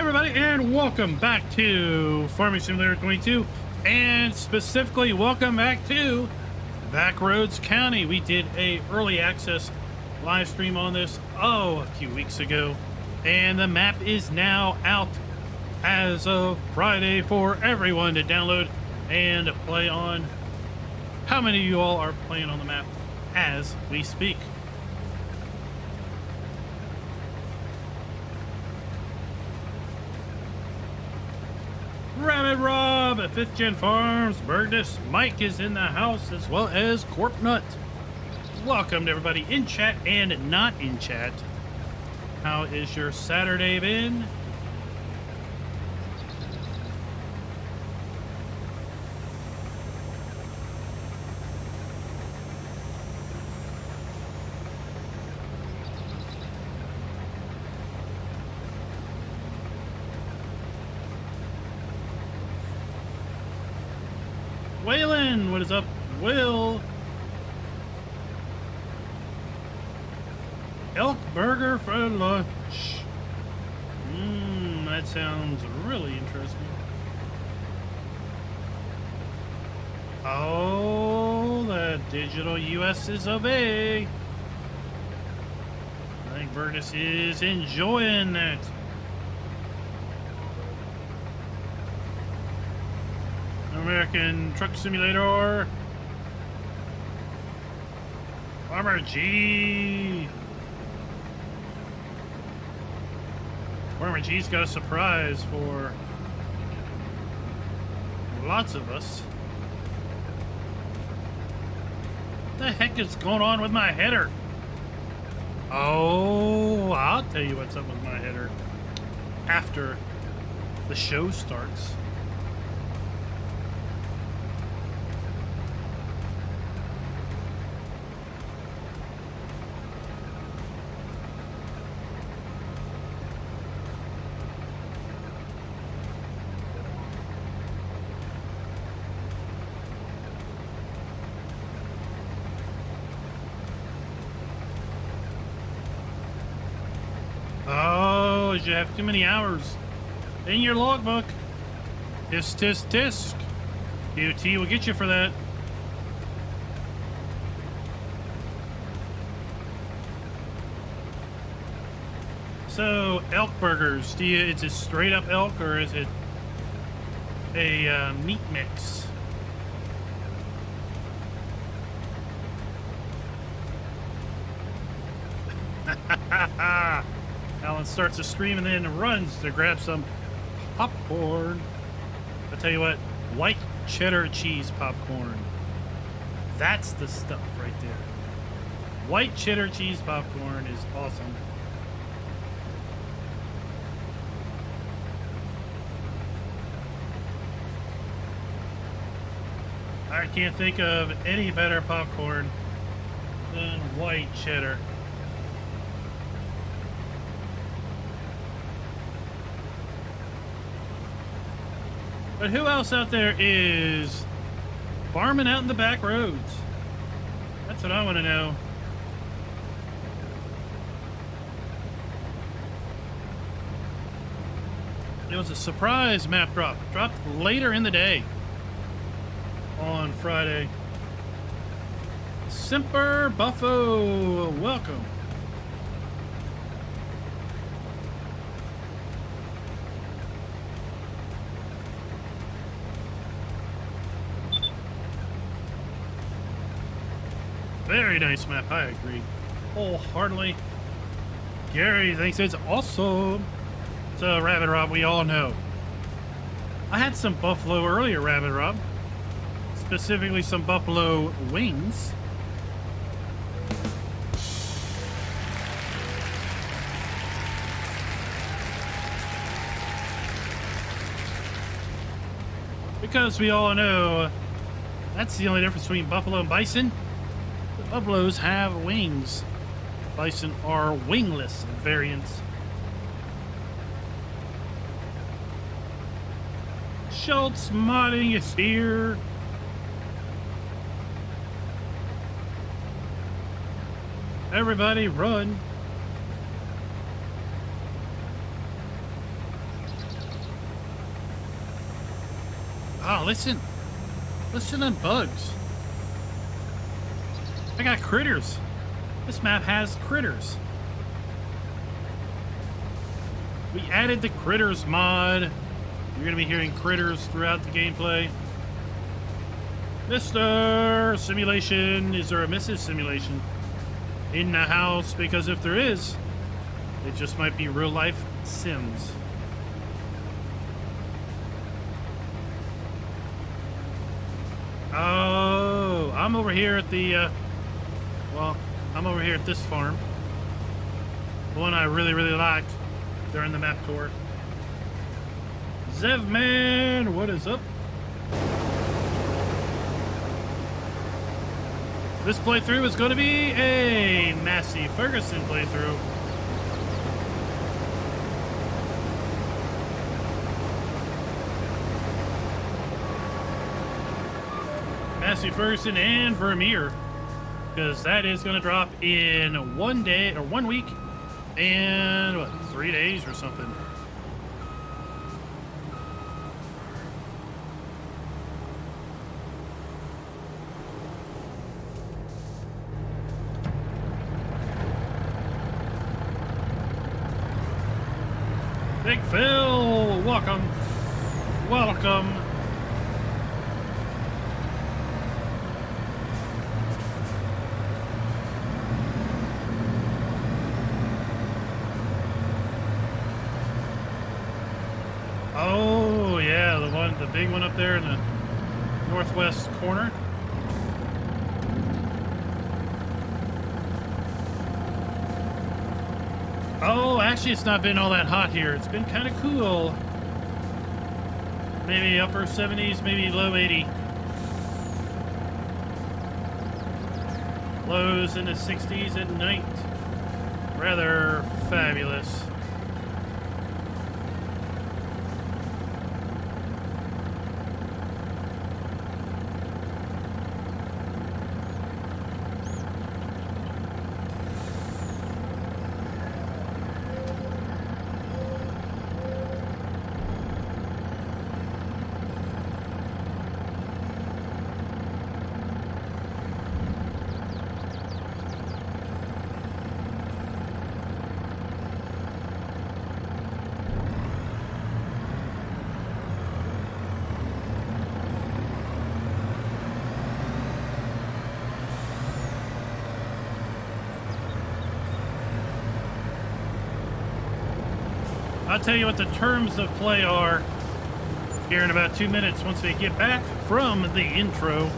everybody, and welcome back to Farming Simulator 22, and specifically welcome back to Backroads County. We did a early access live stream on this a few weeks ago, and the map is now out as of Friday for everyone to download and play on. How many of you all are playing on the map as we speak? Rabbit Rob at 5th Gen Farms, Burgess, Mike is in the house, as well as Corp Nut. Welcome to everybody in chat and not in chat. How is your Saturday been? Waylon, what is up? Will. Elk burger for lunch. That sounds really interesting. Oh, the digital US is of A. I think Burgess is enjoying that. American Truck Simulator. Farmer G. Farmer G's got a surprise for lots of us. What the heck is going on with my header? Oh, I'll tell you what's up with my header after the show starts. Oh, you have too many hours in your logbook. Tisk, tisk, tisk. DOT will get you for that. So, elk burgers. Is it straight up elk or is it a meat mix? Alan starts a stream and then runs to grab some popcorn. I'll tell you what, white cheddar cheese popcorn. That's the stuff right there. White cheddar cheese popcorn is awesome. I can't think of any better popcorn than white cheddar. But who else out there is farming out in the back roads? That's what I want to know. It was a surprise map drop. Dropped later in the day on Friday. Semper Buffo, welcome. Very nice map, I agree wholeheartedly. Gary thinks it's awesome. So, Rabbit Rob, we all know. I had some buffalo earlier, Rabbit Rob. Specifically some buffalo wings. Because we all know that's the only difference between buffalo and bison. Buffaloes have wings. Bison are wingless variants. Schultz modding is here. Everybody run. listen. Listen to bugs. I got critters. This map has critters. We added the critters mod. You're going to be hearing critters throughout the gameplay. Mr. Simulation, is there a Mrs. Simulation in the house? Because if there is, it just might be real life Sims. Oh, I'm over here at the, I'm over here at this farm. The one I really, really liked during the map tour. Zevman, what is up? This playthrough is going to be a Massey Ferguson playthrough. Massey Ferguson and Vermeer, because that is going to drop in 1 day or 1 week and what, 3 days or something. Big Phil, welcome. Welcome. Oh, yeah, the big one up there in the northwest corner. Oh, actually, it's not been all that hot here. It's been kind of cool. Maybe upper 70s, maybe low 80. Lows in the 60s at night. Rather fabulous. I'll tell you what the terms of play are here in about 2 minutes once we get back from the intro.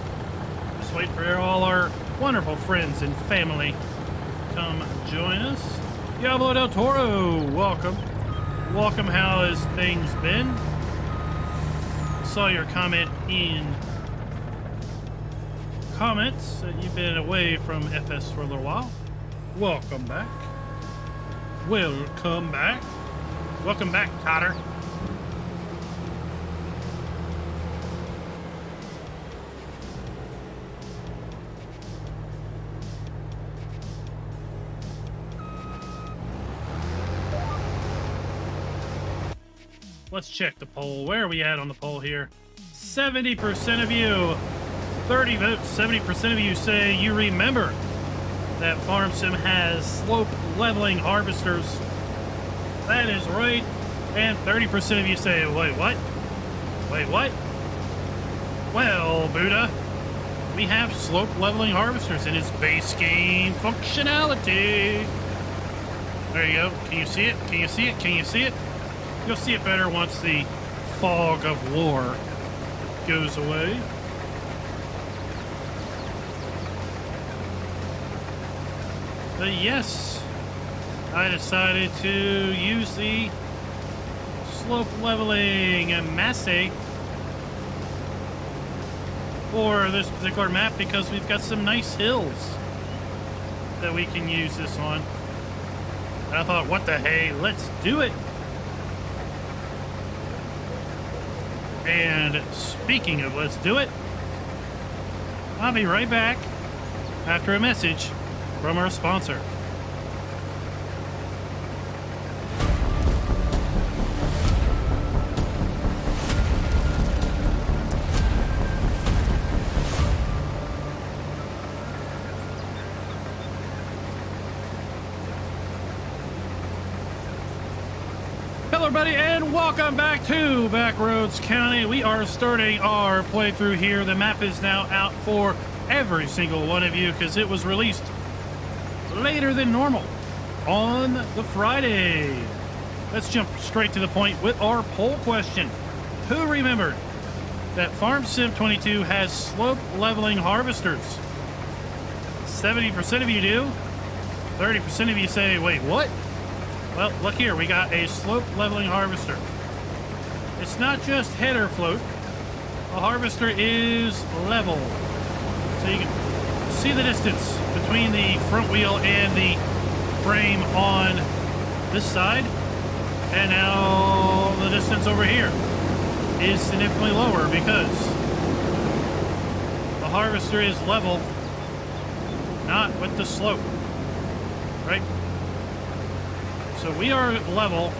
Just wait for all our wonderful friends and family to come join us. Diablo del Toro, welcome. Welcome, how has things been? Saw your comment in comments that you've been away from FS for a little while. Welcome back. Welcome back. Welcome back, Cotter. Let's check the poll. Where are we at on the poll here? 70% of you, 30 votes, 70% of you say you remember that Farm Sim has slope leveling harvesters. That is right. And 30% of you say, wait, what? Wait, what? Well, Buddha, we have slope leveling harvesters in its base game functionality. There you go. Can you see it? Can you see it? Can you see it? You'll see it better once the fog of war goes away. But yes, I decided to use the slope leveling Massey for this particular map because we've got some nice hills that we can use this on. And I thought, what the hey, let's do it. And speaking of let's do it, I'll be right back after a message from our sponsor. everybody, and welcome back to Backroads County. We are starting our playthrough here. The map is now out for every single one of you because it was released later than normal on the Friday. Let's jump straight to the point with our poll question. Who remembered that Farm Sim 22 has slope leveling harvesters? 70% of you do. 30% of you say, wait, what? Well, look here, we got a slope leveling harvester. It's not just header float. A harvester is level. So you can see the distance between the front wheel and the frame on this side. And now the distance over here is significantly lower because the harvester is level, not with the slope, right? So we are level,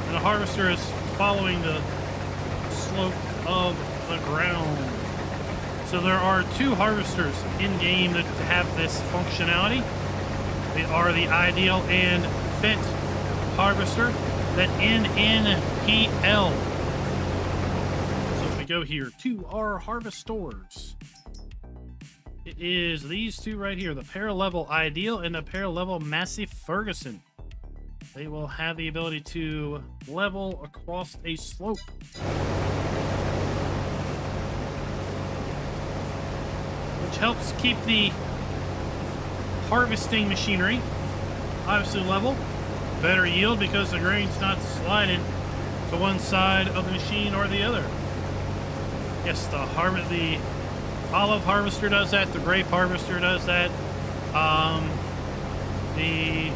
and the harvester is following the slope of the ground. So there are two harvesters in-game that have this functionality. They are the Ideal and Fit harvester that NNPL. So if we go here to our harvestors, it is these two right here, the Paralevel Ideal and the Paralevel Massey Ferguson. They will have the ability to level across a slope. Which helps keep the harvesting machinery obviously level. Better yield because the grain's not sliding to one side of the machine or the other. Yes, the olive harvester does that. The grape harvester does that. The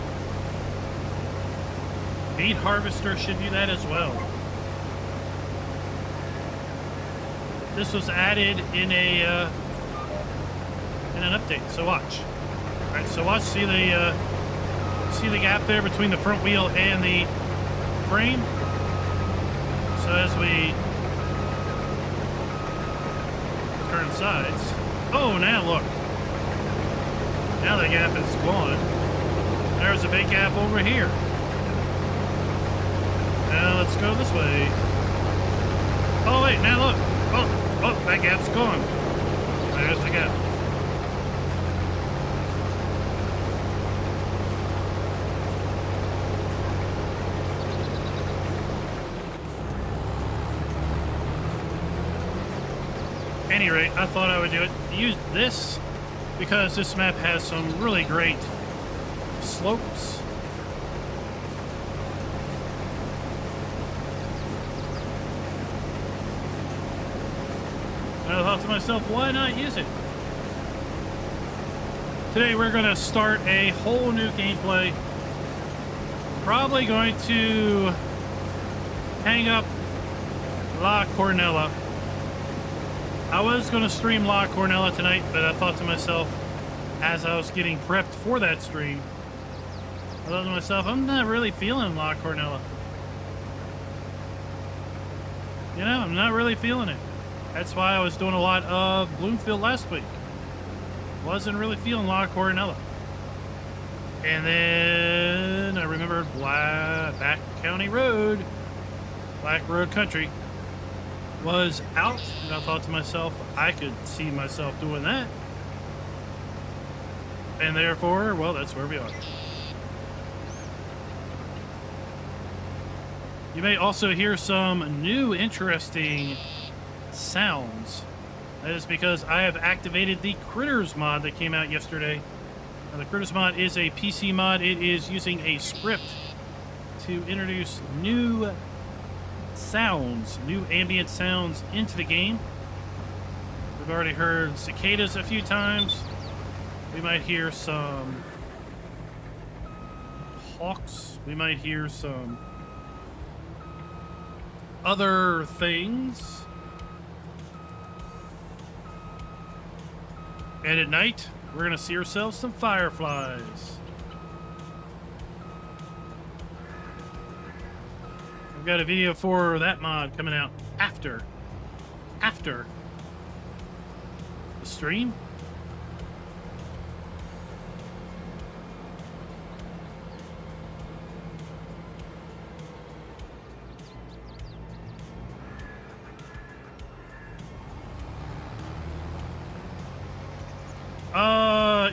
beet harvester should do that as well. This was added in an update. So watch. All right, so watch. See the gap there between the front wheel and the frame. So as we turn sides, oh, now look. Now the gap is gone. There's a big gap over here. Now let's go this way. Oh wait, now look. Oh, that gap's gone. There's the gap. At any rate, I thought I would do it. Use this because this map has some really great slopes. I thought to myself, why not use it? Today we're going to start a whole new gameplay. Probably going to hang up La Cornella. I was going to stream La Cornella tonight, but I thought to myself, as I was getting prepped for that stream, I thought to myself, I'm not really feeling La Cornella. You know, I'm not really feeling it. That's why I was doing a lot of Bloomfield last week. Wasn't really feeling La Cornella. And then I remembered Back County Road, Black Road Country, was out. And I thought to myself, I could see myself doing that. And therefore, well, that's where we are. You may also hear some new interesting sounds. That is because I have activated the Critters mod that came out yesterday. Now, the Critters mod is a PC mod. It is using a script to introduce new sounds, new ambient sounds into the game. We've already heard cicadas a few times. We might hear some hawks. We might hear some other things. And at night, we're going to see ourselves some fireflies. I've got a video for that mod coming out after the stream.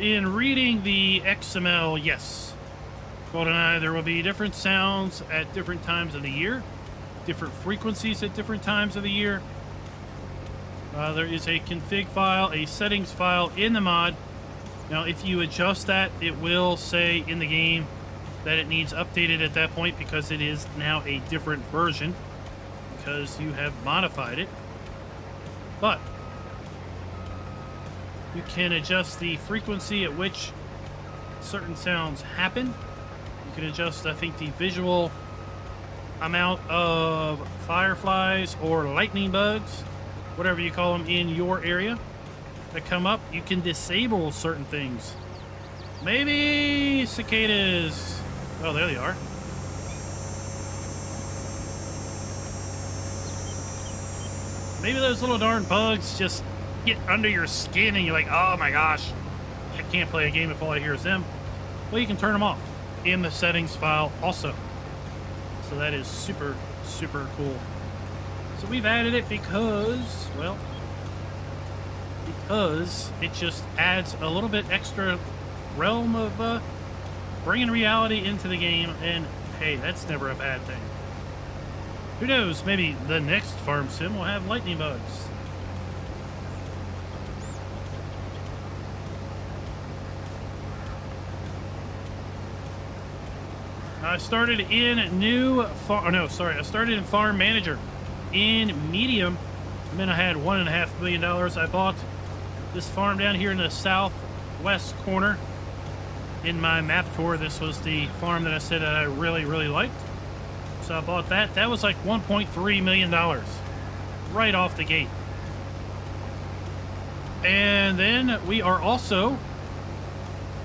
in reading the XML, yes, GoldenEye, there will be different sounds at different times of the year, different frequencies at different times of the year. There is a config file, a settings file in the mod. Now, if you adjust that, it will say in the game that it needs updated at that point because it is now a different version because you have modified it. But you can adjust the frequency at which certain sounds happen. You can adjust, I think, the visual amount of fireflies or lightning bugs, whatever you call them, in your area that come up. You can disable certain things. Maybe cicadas. Oh, there they are. Maybe those little darn bugs just get under your skin and you're like, oh my gosh, I can't play a game if all I hear is them. Well, you can turn them off in the settings file also. So that is super, super cool. So we've added it because, well, because it just adds a little bit extra realm of bringing reality into the game, and hey, that's never a bad thing. Who knows, maybe the next farm sim will have lightning bugs. I started in I started in Farm Manager in medium, and then I had $1.5 million. I bought this farm down here in the southwest corner. In my map tour, this was the farm that I said that I really, really liked. So I bought that. That was like $1.3 million right off the gate. And then we are also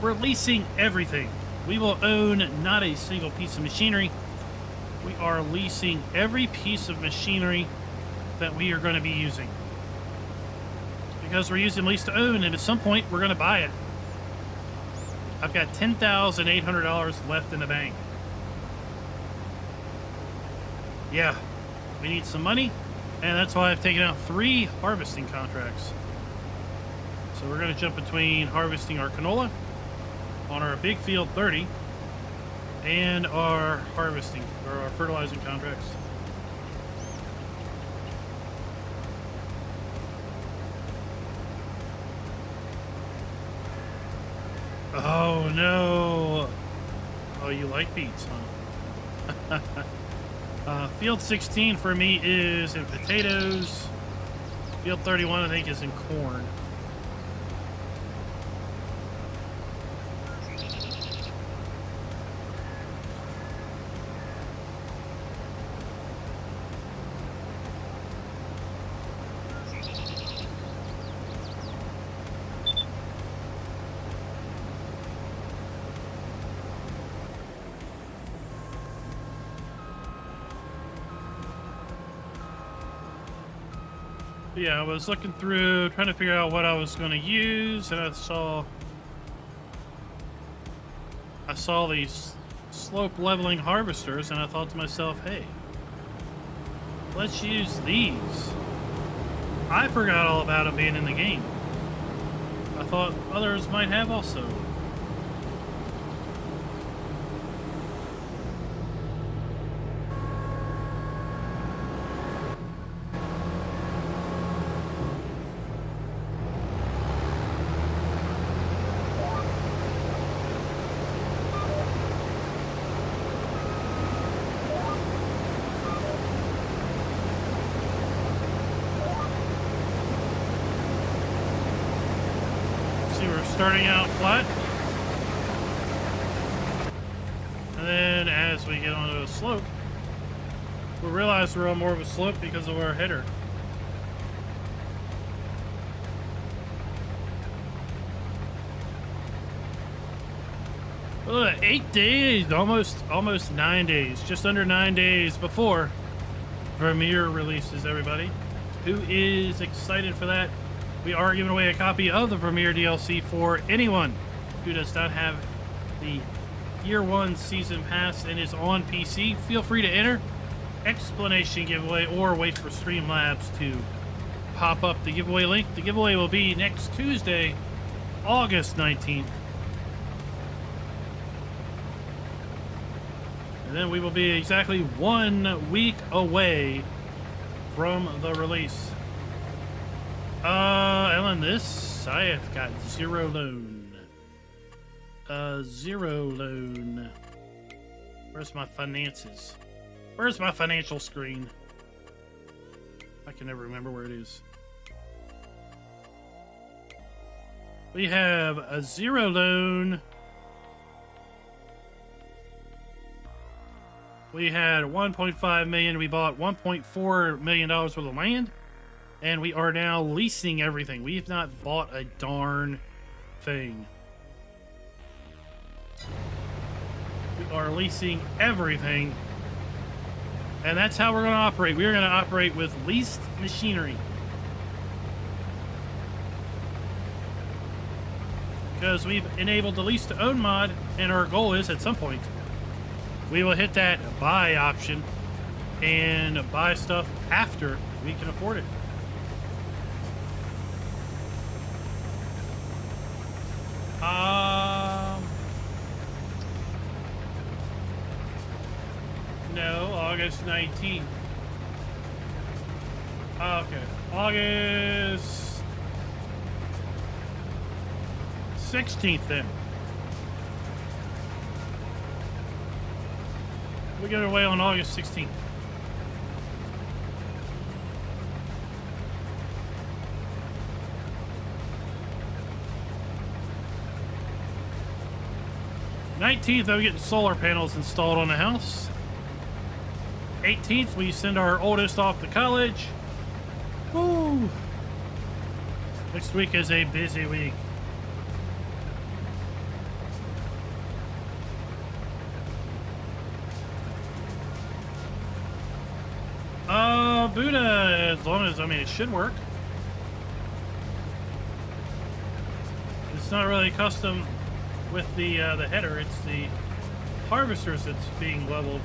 releasing everything. We will own not a single piece of machinery. We are leasing every piece of machinery that we are going to be using. Because we're using lease to own, and at some point we're going to buy it. I've got $10,800 left in the bank. Yeah, we need some money, and that's why I've taken out 3 harvesting contracts. So we're going to jump between harvesting our canola on our big field 30 and our harvesting or our fertilizing contracts. Oh no! Oh, you like beets, huh? Field 16 for me is in potatoes. Field 31 I think is in corn. Yeah, I was looking through, trying to figure out what I was going to use, and I saw these slope leveling harvesters, and I thought to myself, hey, let's use these. I forgot all about them being in the game. I thought others might have also. Starting out flat, and then as we get onto a slope, we'll realize we're on more of a slope because of our header. Well, 8 days, almost 9 days, just under 9 days before Vermeer releases, everybody. Who is excited for that? We are giving away a copy of the Vermeer DLC for anyone who does not have the Year 1 Season Pass and is on PC. Feel free to enter. Explanation giveaway, or wait for Streamlabs to pop up the giveaway link. The giveaway will be next Tuesday August 19th. And then we will be exactly 1 week away from the release. Ellen, this, I have got 0 loan. 0 loan. Where's my finances? Where's my financial screen? I can never remember where it is. We have a 0 loan. We had 1.5 million. We bought $1.4 million worth of land. And we are now leasing everything. We have not bought a darn thing. We are leasing everything. And that's how we're going to operate. We're going to operate with leased machinery. Because we've enabled the lease to own mod, and our goal is at some point we will hit that buy option and buy stuff after we can afford it. No, August 19th. Okay, August 16th then. We get away on August 16th. $19th, I'm getting solar panels installed on the house. 18th, we send our oldest off to college. Woo! Next week is a busy week. Buddha, as long as, I mean, it should work. It's not really custom with the header, it's the harvesters that's being leveled.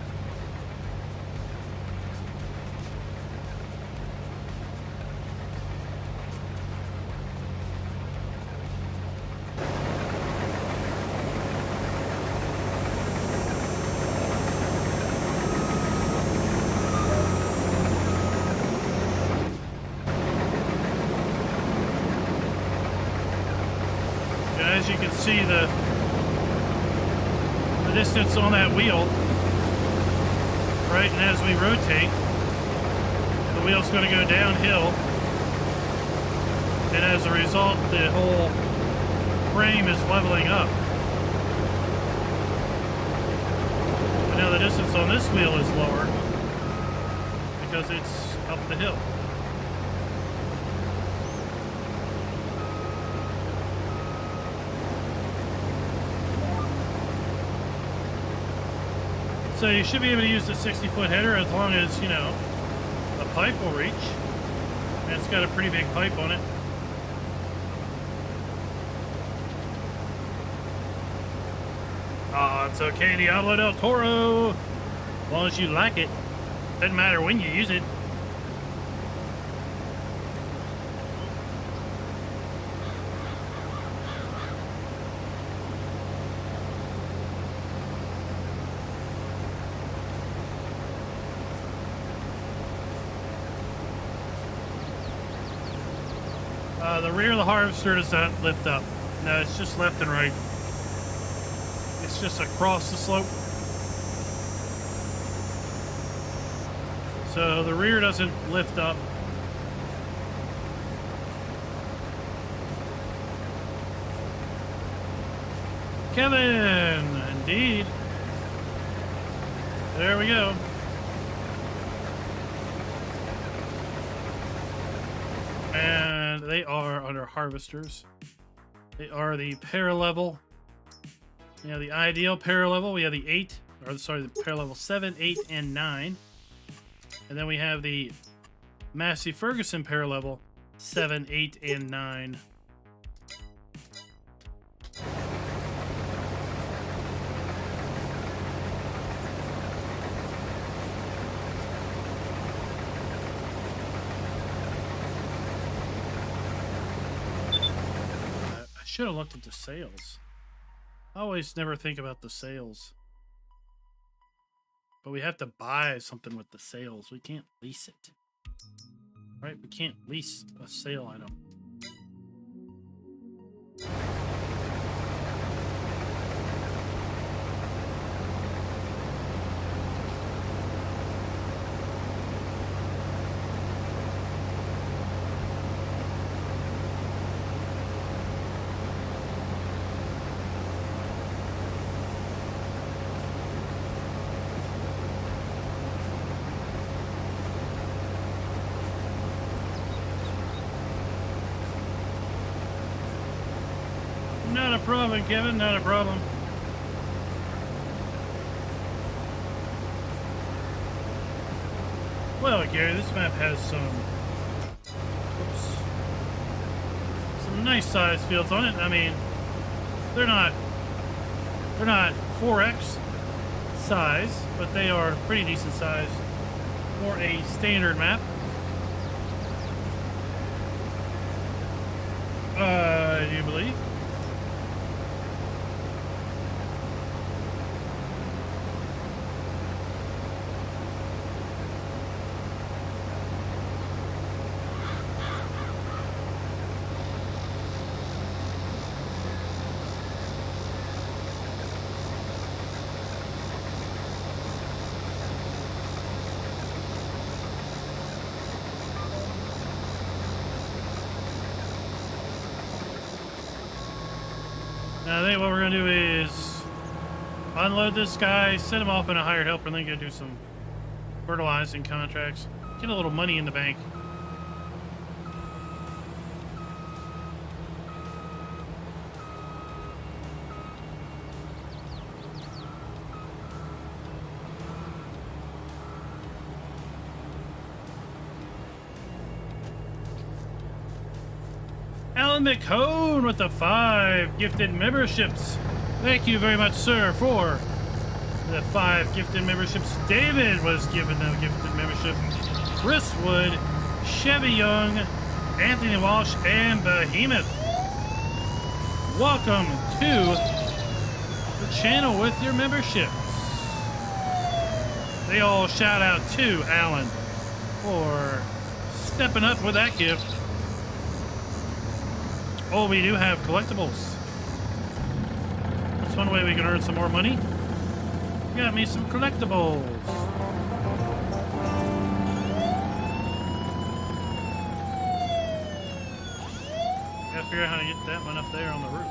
As you can see, the distance on that wheel, right? And as we rotate, the wheel's going to go downhill, and as a result, the whole frame is leveling up. And now the distance on this wheel is lower because it's up the hill. So you should be able to use the 60-foot header as long as, you know, the pipe will reach. And it's got a pretty big pipe on it. Oh, it's okay, Diablo del Toro. As long as you like it. Doesn't matter when you use it. The rear of the harvester does not lift up. No, it's just left and right. It's just across the slope. So the rear doesn't lift up. Kevin, indeed. There we go. And they are under harvesters. They are the paralevel. We have the ideal paralevel. We have the 8, or sorry, the paralevel 7, 8, and 9. And then we have the Massey Ferguson paralevel 7, 8, and 9. should have looked at the sales. I always never think about the sales. But we have to buy something with the sales. We can't lease it. Right? We can't lease a sale item. Not a problem, Kevin. Not a problem. Well, Gary, this map has some nice size fields on it. I mean, they're not 4x size, but they are pretty decent size for a standard map. Do you believe? Now, I think what we're going to do is unload this guy, send him off in a hired helper, and then go do some fertilizing contracts. Get a little money in the bank. Alan McCone with the 5 gifted memberships. Thank you very much, sir, for the 5 gifted memberships. David was given a gifted membership. Chris Wood, Chevy Young, Anthony Walsh, and Behemoth. Welcome to the channel with your memberships. They all shout out to Alan for stepping up with that gift. Oh, we do have collectibles. That's one way we can earn some more money. Got me some collectibles. Gotta figure out how to get that one up there on the roof.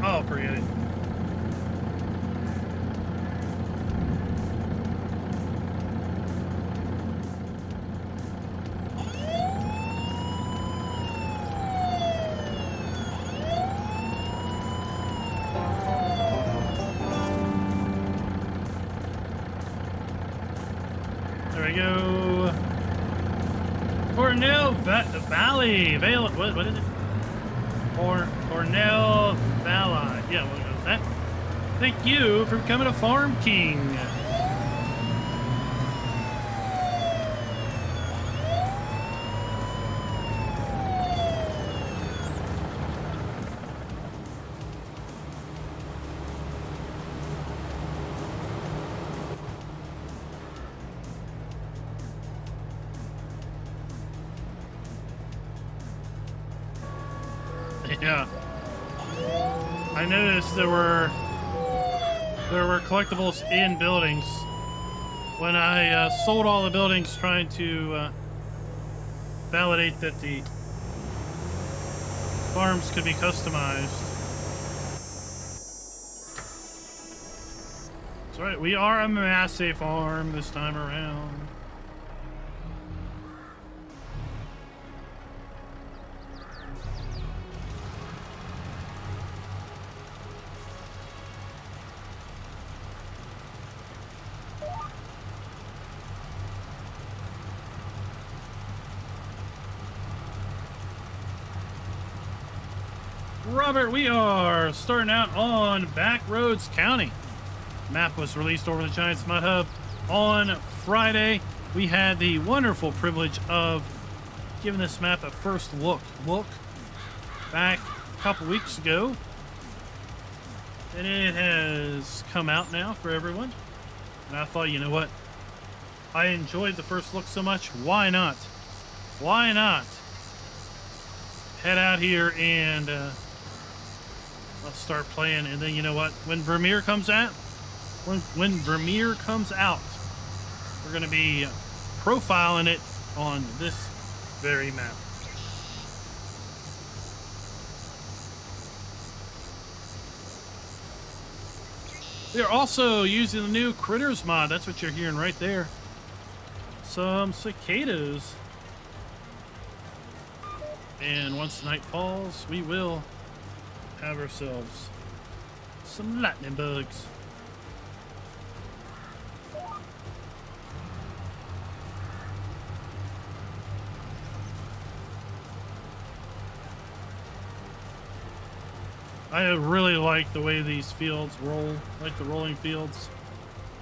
Oh, forget it. There we go. Cornell Valley. What is it? Cornell Valley. Yeah, we'll go with that. Thank you for becoming a Farm King. Yeah. I noticed there were collectibles in buildings. When I sold all the buildings trying to validate that the farms could be customized. That's right, we are a massive farm this time around. Robert, we are starting out on Backroads County. Map was released over the Giants Mud Hub on Friday. We had the wonderful privilege of giving this map a first look back a couple weeks ago. And it has come out now for everyone. And I thought, you know what? I enjoyed the first look so much. Why not? Why not head out here and let's start playing. And then you know what? When Vermeer comes out, when Vermeer comes out, we're going to be profiling it on this very map. We are also using the new Critters mod. That's what you're hearing right there. Some cicadas. And once night falls, we will have ourselves some lightning bugs. I really like the way these fields roll, like the rolling fields.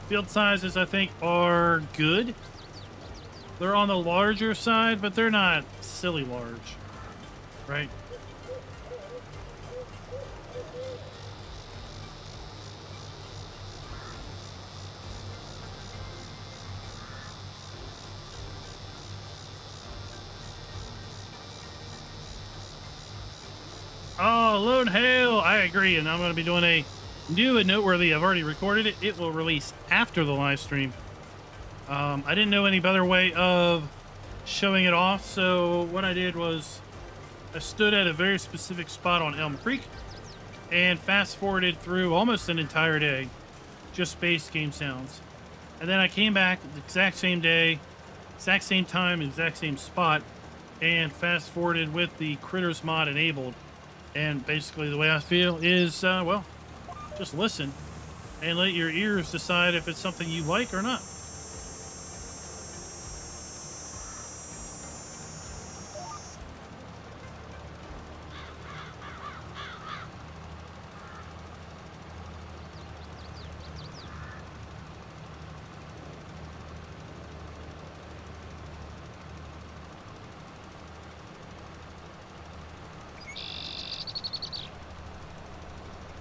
Field sizes, I think, are good. They're on the larger side, but they're not silly large, right? Oh, Lone Hail, I agree, and I'm going to be doing a new and noteworthy. I've already recorded it. It will release after the live stream. I didn't know any better way of showing it off, so what I did was I stood at a very specific spot on Elm Creek and fast-forwarded through almost an entire day, just base game sounds. And then I came back the exact same day, exact same time, exact same spot, and fast-forwarded with the Critters mod enabled. And basically the way I feel is, well, just listen and let your ears decide if it's something you like or not.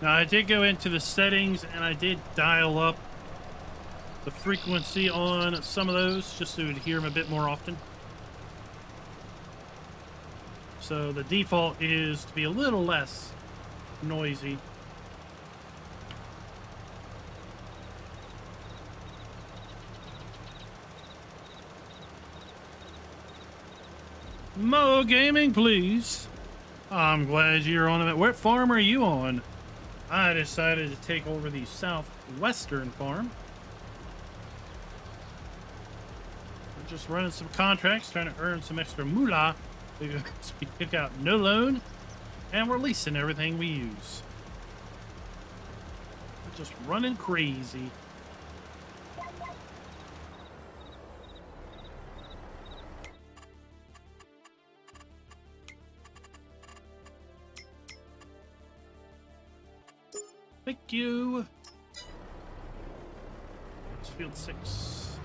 Now, I did go into the settings and I did dial up the frequency on some of those just so you'd hear them a bit more often. So the default is to be a little less noisy. Mo Gaming, please. I'm glad you're on it. What farm are you on? I decided to take over the southwestern farm. We're just running some contracts, trying to earn some extra moolah because we took out no loan, and we're leasing everything we use. We're just running crazy. Thank you. It's field 6.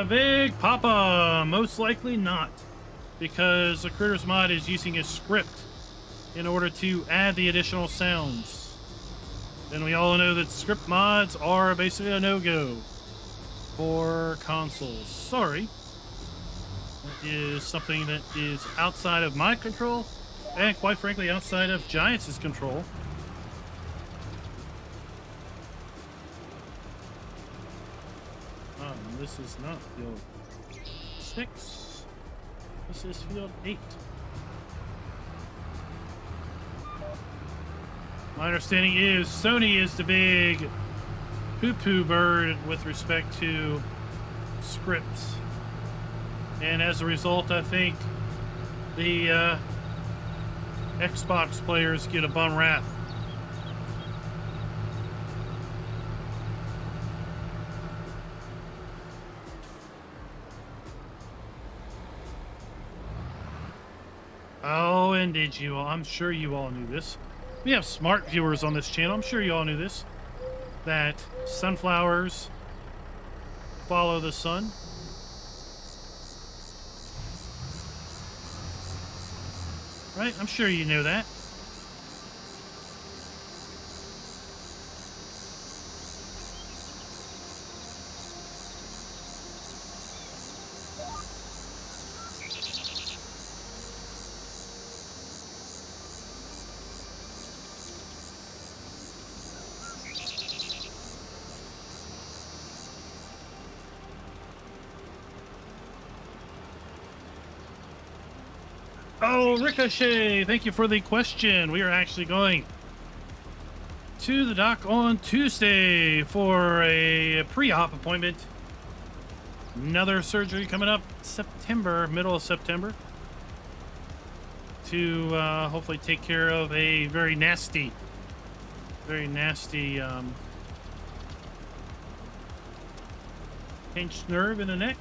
Big Papa, most likely not, because the Critters mod is using a script in order to add the additional sounds. And we all know that script mods are basically a no-go for consoles. Sorry. Is something that is outside of my control and quite frankly outside of Giants' control. This is not field 6. This is field 8. My understanding is Sony is the big poo-poo bird with respect to scripts. And as a result, I think the Xbox players get a bum rap. when did you all? I'm sure you all knew this. We have smart viewers on this channel. I'm sure you all knew this. That sunflowers follow the sun. Right? I'm sure you knew that. Oh, Ricochet, thank you for the question. We are actually going to the doc on Tuesday for a pre-op appointment. Another surgery coming up September, middle of September, to hopefully take care of a very nasty pinched nerve in the neck.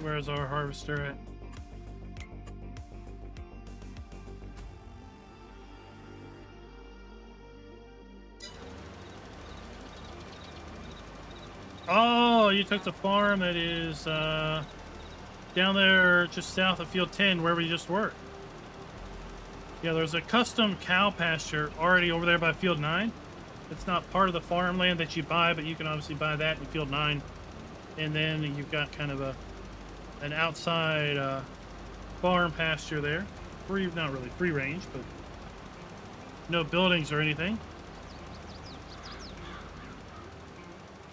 Where's our harvester at? Oh, you took the farm that is down there just south of Field 10, where we just were. Yeah, there's a custom cow pasture already over there by Field 9. It's not part of the farmland that you buy, but you can obviously buy that in Field 9. And then you've got kind of an outside farm pasture there. Free, not really free range, but no buildings or anything.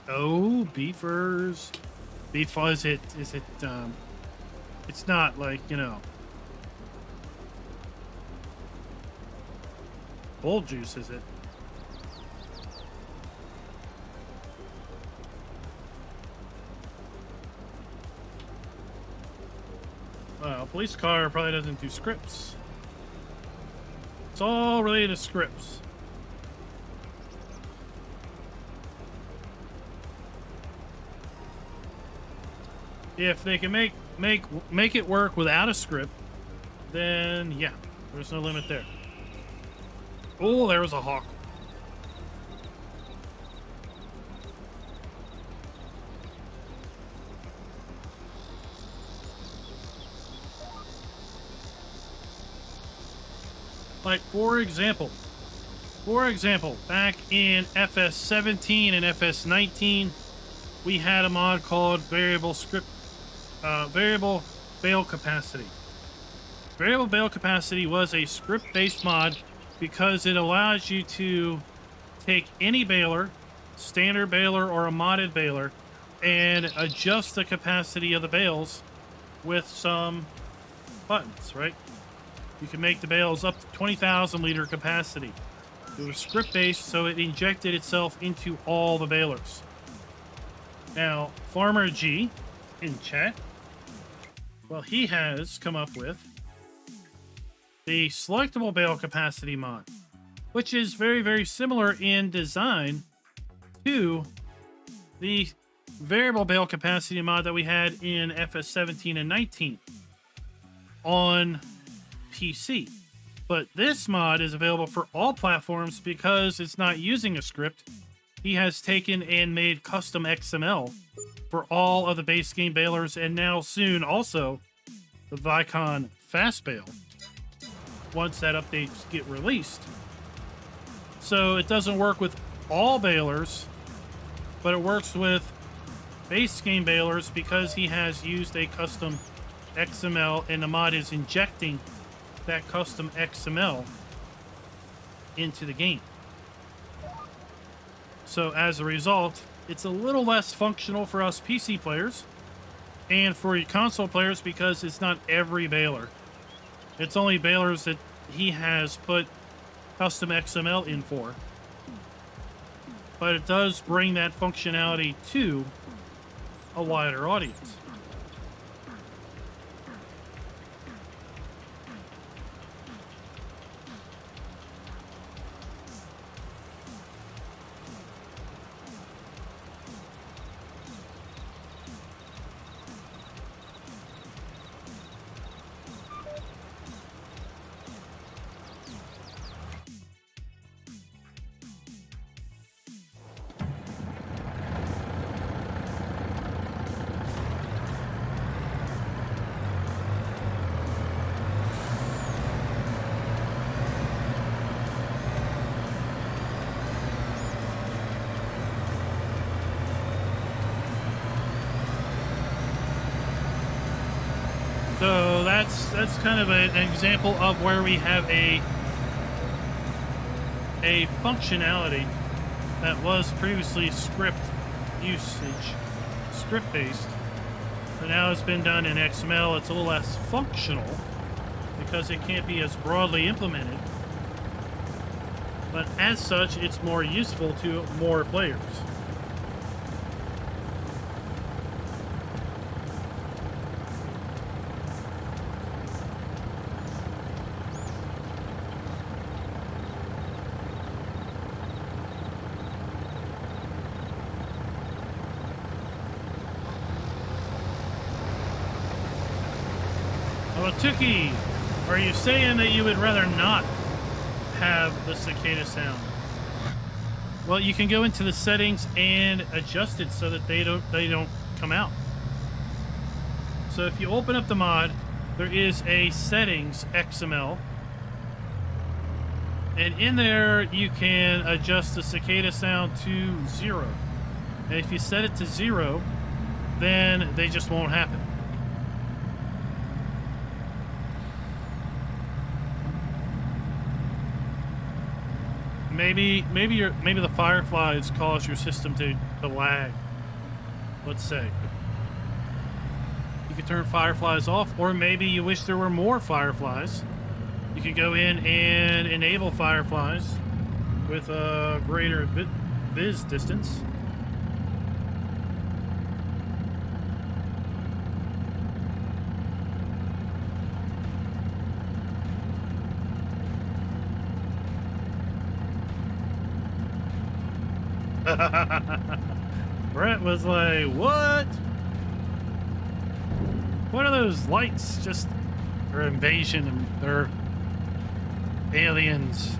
Oh, beefers. Beef, is it, it's not like, you know, bull juice, is it? Well, police car probably doesn't do scripts. It's all related to scripts. If they can make it work without a script, then yeah, there's no limit there. Oh, there was a hawk. Like, for example, back in FS17 and FS19, we had a mod called variable bale capacity. Variable bale capacity was a script-based mod because it allows you to take any baler, standard baler or a modded baler, and adjust the capacity of the bales with some buttons, right? You can make the bales up to 20,000 liter capacity. It was script-based, so it injected itself into all the balers. Now, Farmer G in chat, well, he has come up with the selectable bale capacity mod, which is very, very similar in design to the variable bale capacity mod that we had in FS17 and 19 on PC. But this mod is available for all platforms because it's not using a script. He has taken and made custom XML for all of the base game balers, and now soon also the Vicon Fast Bale once that updates get released. So it doesn't work with all balers, but it works with base game balers because he has used a custom XML, and the mod is injecting that custom XML into the game. So as a result, it's a little less functional for us PC players and for your console players because it's not every baler. It's only balers that he has put custom XML in for. But it does bring that functionality to a wider audience. So that's kind of an example of where we have a functionality that was previously script based, but now it's been done in XML. It's a little less functional because it can't be as broadly implemented, but as such, it's more useful to more players. Well, Tuki, are you saying that you would rather not have the cicada sound? Well, you can go into the settings and adjust it so that they don't come out. So if you open up the mod, there is a settings XML, and in there you can adjust the cicada sound to 0. And if you set it to 0, then they just won't happen. Maybe the fireflies cause your system to lag. Let's say you could turn fireflies off, or maybe you wish there were more fireflies. You could go in and enable fireflies with a greater viz distance. Brett was like, what? What are those lights? Just they're invasion and they're aliens.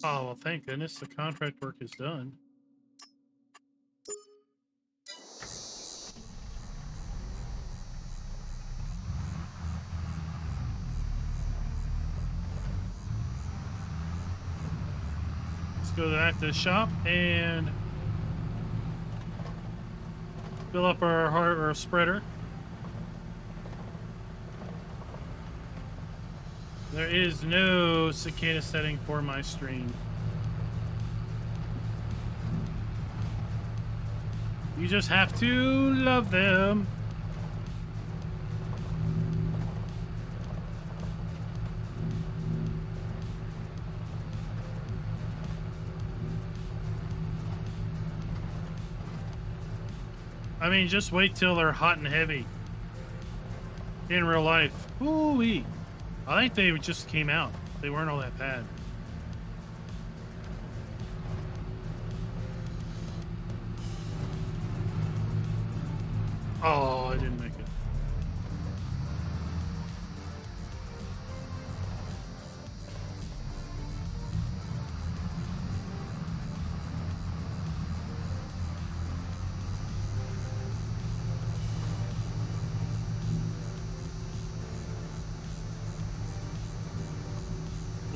Oh, well, thank goodness the contract work is done. Let's go back to the shop and fill up our spreader. There is no cicada setting for my stream. You just have to love them. I mean, just wait till they're hot and heavy in real life. Ooh-wee. I think they just came out. They weren't all that bad. Oh, I didn't make it.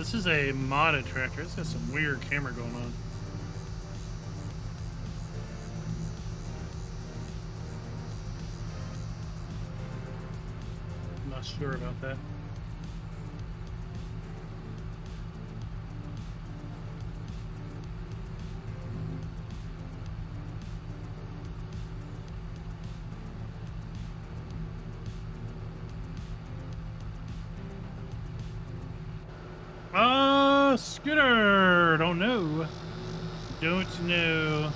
This is a modded tractor. It's got some weird camera going on. I'm not sure about that. Scooter! Don't know. Don't know.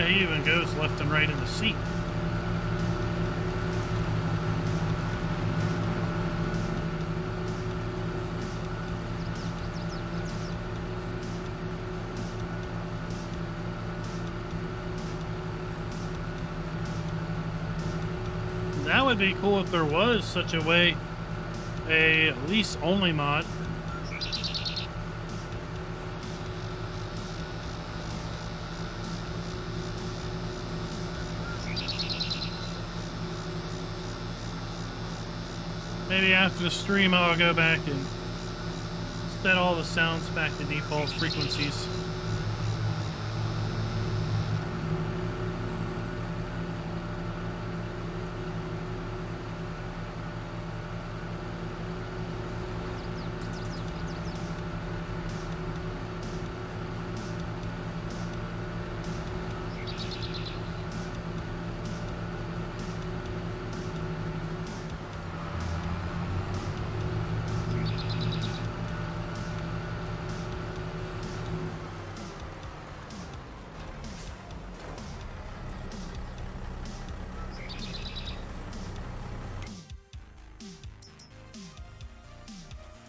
He even goes left and right in the seat. That would be cool if there was such a way, a lease only mod. Maybe after the stream I'll go back and set all the sounds back to default frequencies.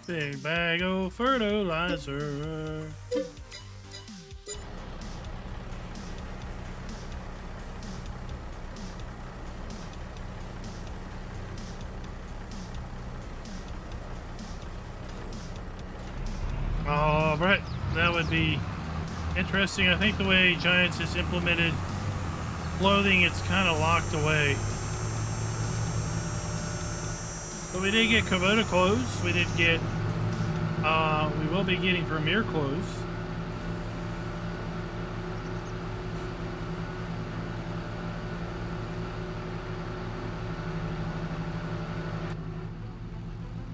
Big bag of fertilizer. All right, that would be interesting. I think the way Giants has implemented clothing, it's kind of locked away. But we did get Kubota clothes. We did get, we will be getting Vermeer clothes.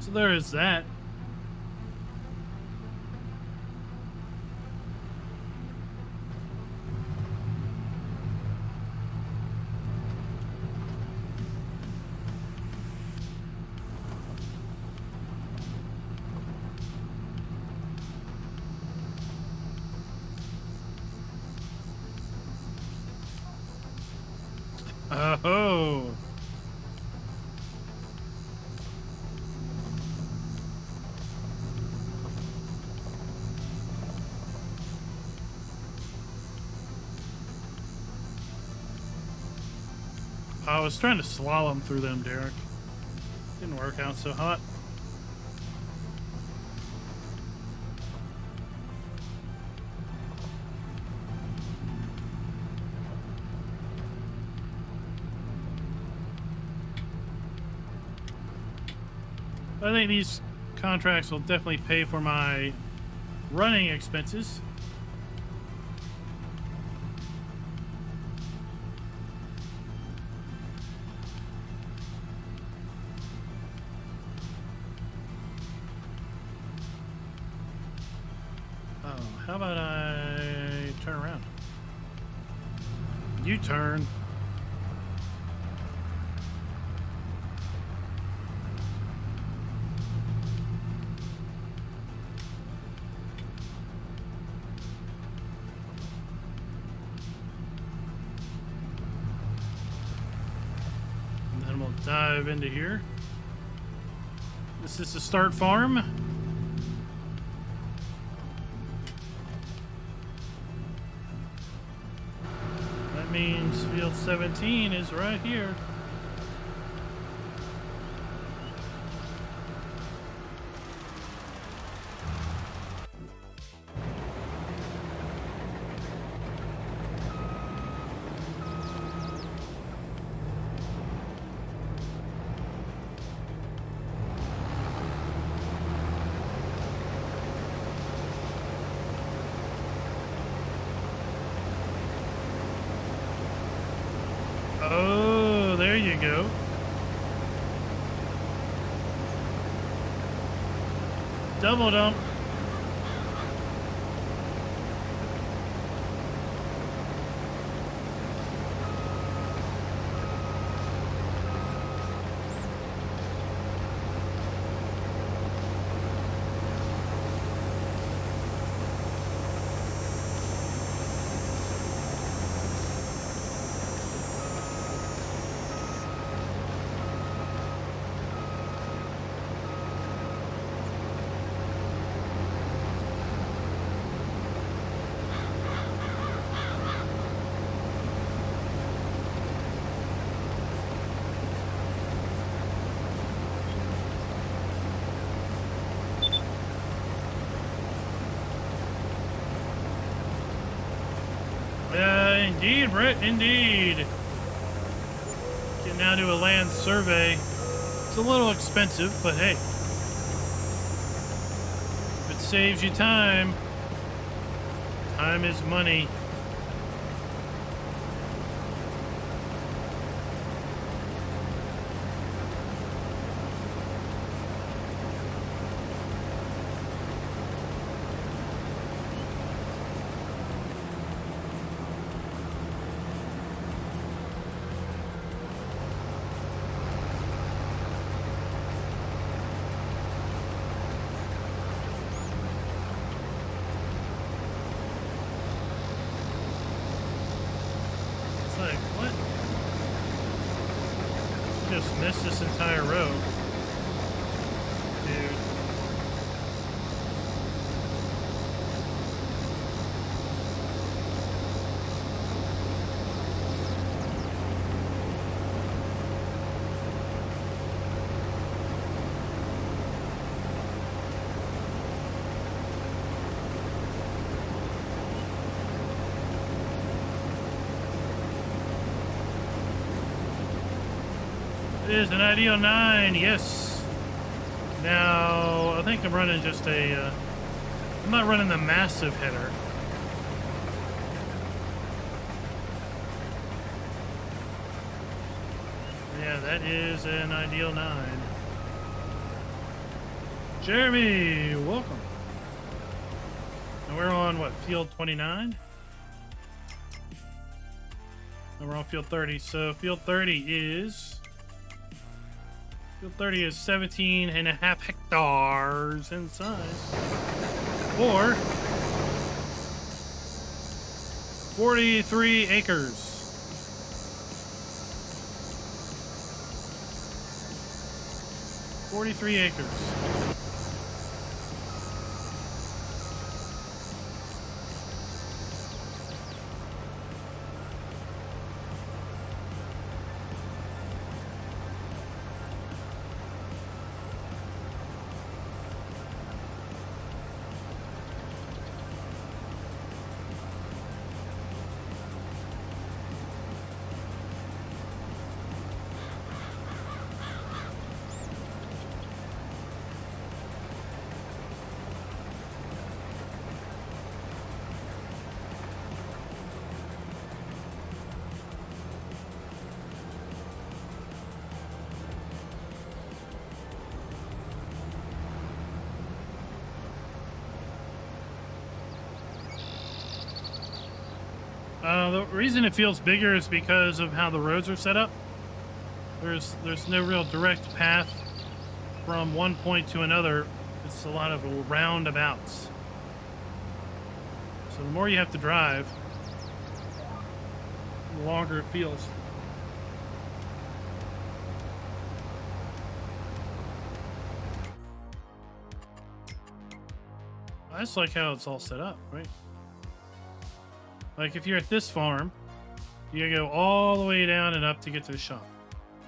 So there is that. Oh. I was trying to slalom through them, Derek. Didn't work out so hot. I think these contracts will definitely pay for my running expenses. Oh, how about I turn around? You turn. Dive into here. This is the start farm. means field 17 is right here. Oh, there you go. Double dump. Indeed, Brett, indeed. Can now do a land survey. It's a little expensive, but hey. If it saves you time, time is money. Missed this entire row. Dude. It is an ideal 9, yes. Now, I think I'm running just a, I'm not running the massive header. Yeah, that is an ideal 9. Jeremy, welcome. And we're on, what, field 29? And we're on field 30, so field 30 is... Field 30 is 17.5 hectares in size. Or 43 acres. $43 acres. The reason it feels bigger is because of how the roads are set up. There's no real direct path from one point to another. It's a lot of roundabouts. So the more you have to drive, the longer it feels. I just like how it's all set up, right? Like if you're at this farm, You gotta go all the way down and up to get to the shop.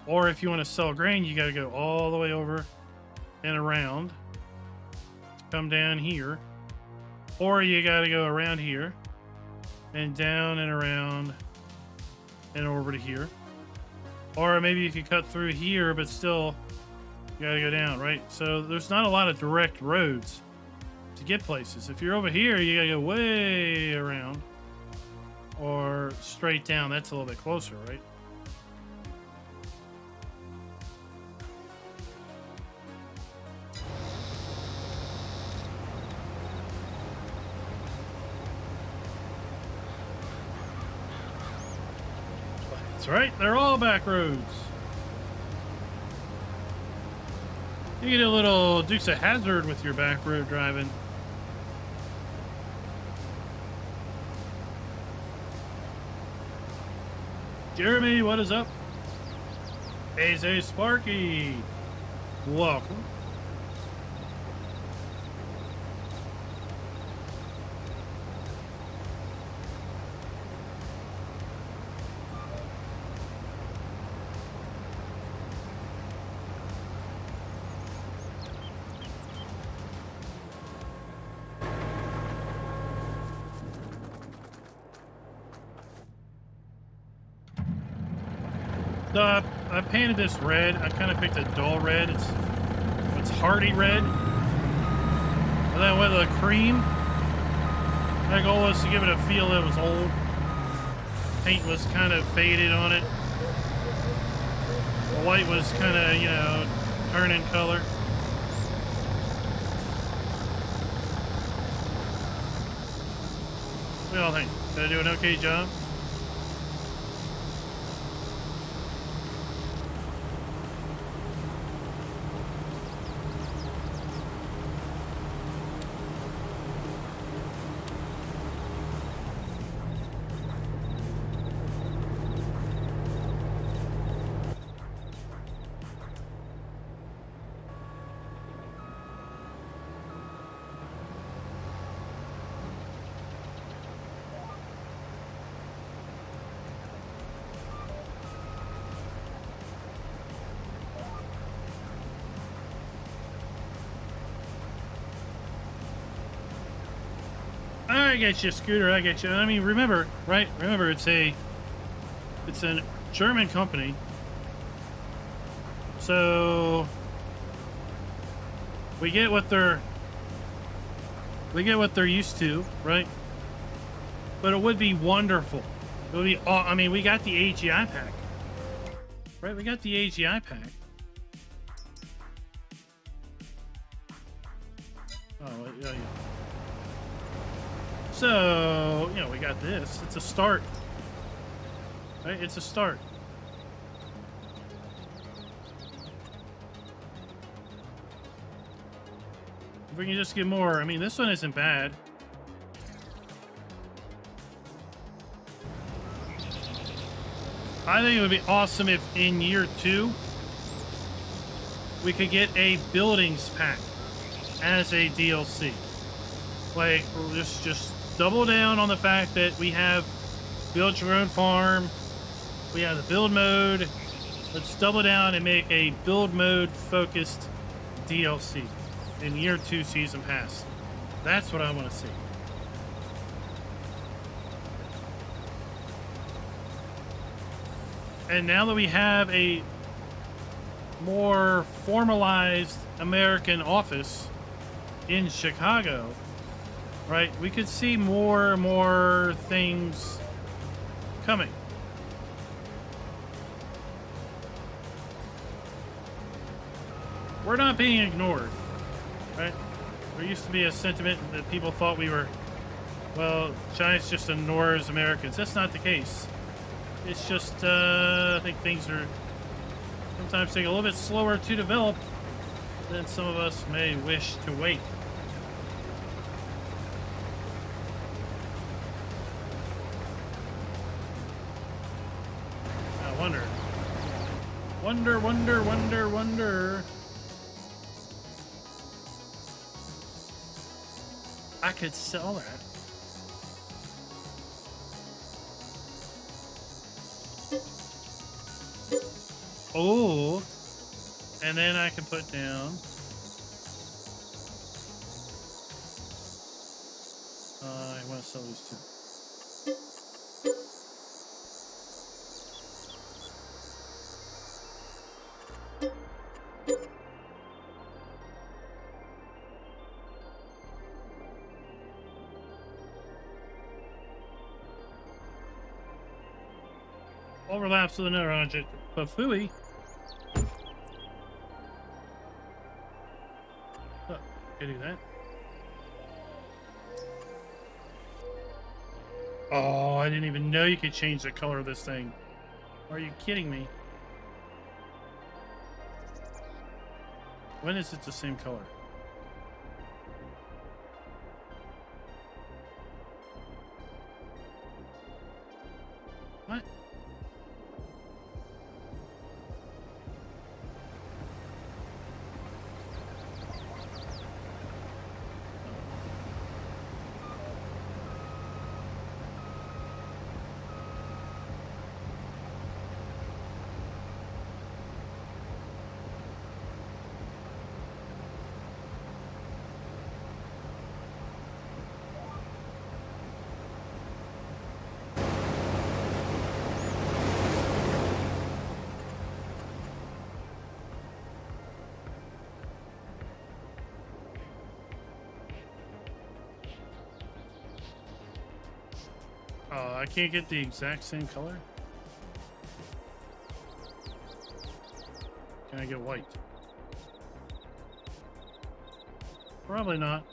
Or if you want to sell grain, you gotta go all the way over and around. Come down here. Or you gotta go around here and down and around and over to here. Or maybe you could cut through here, but still you gotta go down, right? So there's not a lot of direct roads to get places. If you're over here, you gotta go way around or straight down. That's a little bit closer, right? That's right, they're all back roads. You get a little Dukes of Hazzard with your back road driving. Jeremy, what is up? Hey, Sparky. Welcome. So I painted this red. I kind of picked a dull red. It's hardy red. And then with a cream. My goal was to give it a feel that was old. Paint was kind of faded on it. The white was kind of, you know, turning color. What do y'all think? Did I do an okay job? I get you, Scooter. I get you. I mean, remember, right? Remember, it's a German company, so we get what they're used to, right? But it would be wonderful. It would be. I mean, we got the AGI pack, right? We got the AGI pack. Oh, yeah. So, you know, we got this. It's a start. Right? It's a start. If we can just get more. I mean, this one isn't bad. I think it would be awesome if in year 2 we could get a buildings pack as a DLC. Like, just double down on the fact that we have build your own farm. We have the build mode. Let's double down and make a build mode focused DLC in year 2 season pass. That's what I want to see. And now that we have a more formalized American office in Chicago, right, we could see more and more things coming. We're not being ignored, right? There used to be a sentiment that people thought we were, well, Giants just ignores Americans. That's not the case. It's just, I think things are sometimes take a little bit slower to develop than some of us may wish to wait. I wonder. Wonder. I could sell that. Oh, and then I can put down. I want to sell these two. Overlaps with another object. Bafooey. Oh, can do that. Oh, I didn't even know you could change the color of this thing. Are you kidding me? When is it the same color? What? Oh, I can't get the exact same color? Can I get white? Probably not.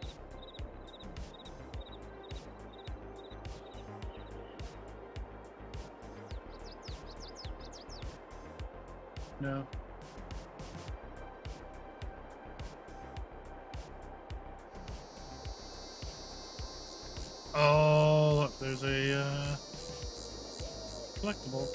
No. Oh, look, there's a collectible.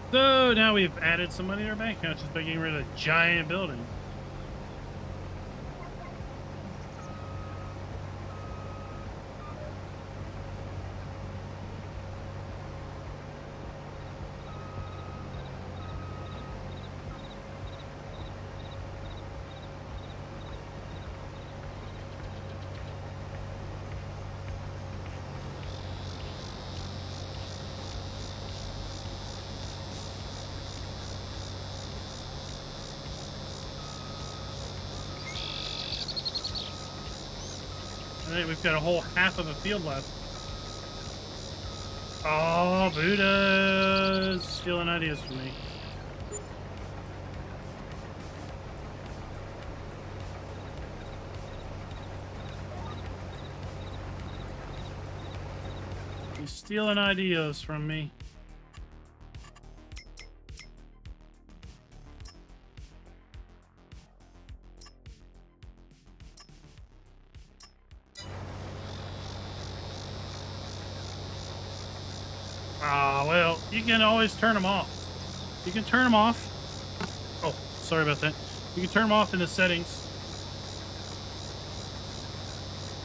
So now we've added some money to our bank account just by getting rid of a giant building. Alright, we've got a whole half of a field left. Oh, Buddha's stealing ideas from me. He's stealing ideas from me. Well, you can always turn them off. You can turn them off. Oh, sorry about that. You can turn them off in the settings.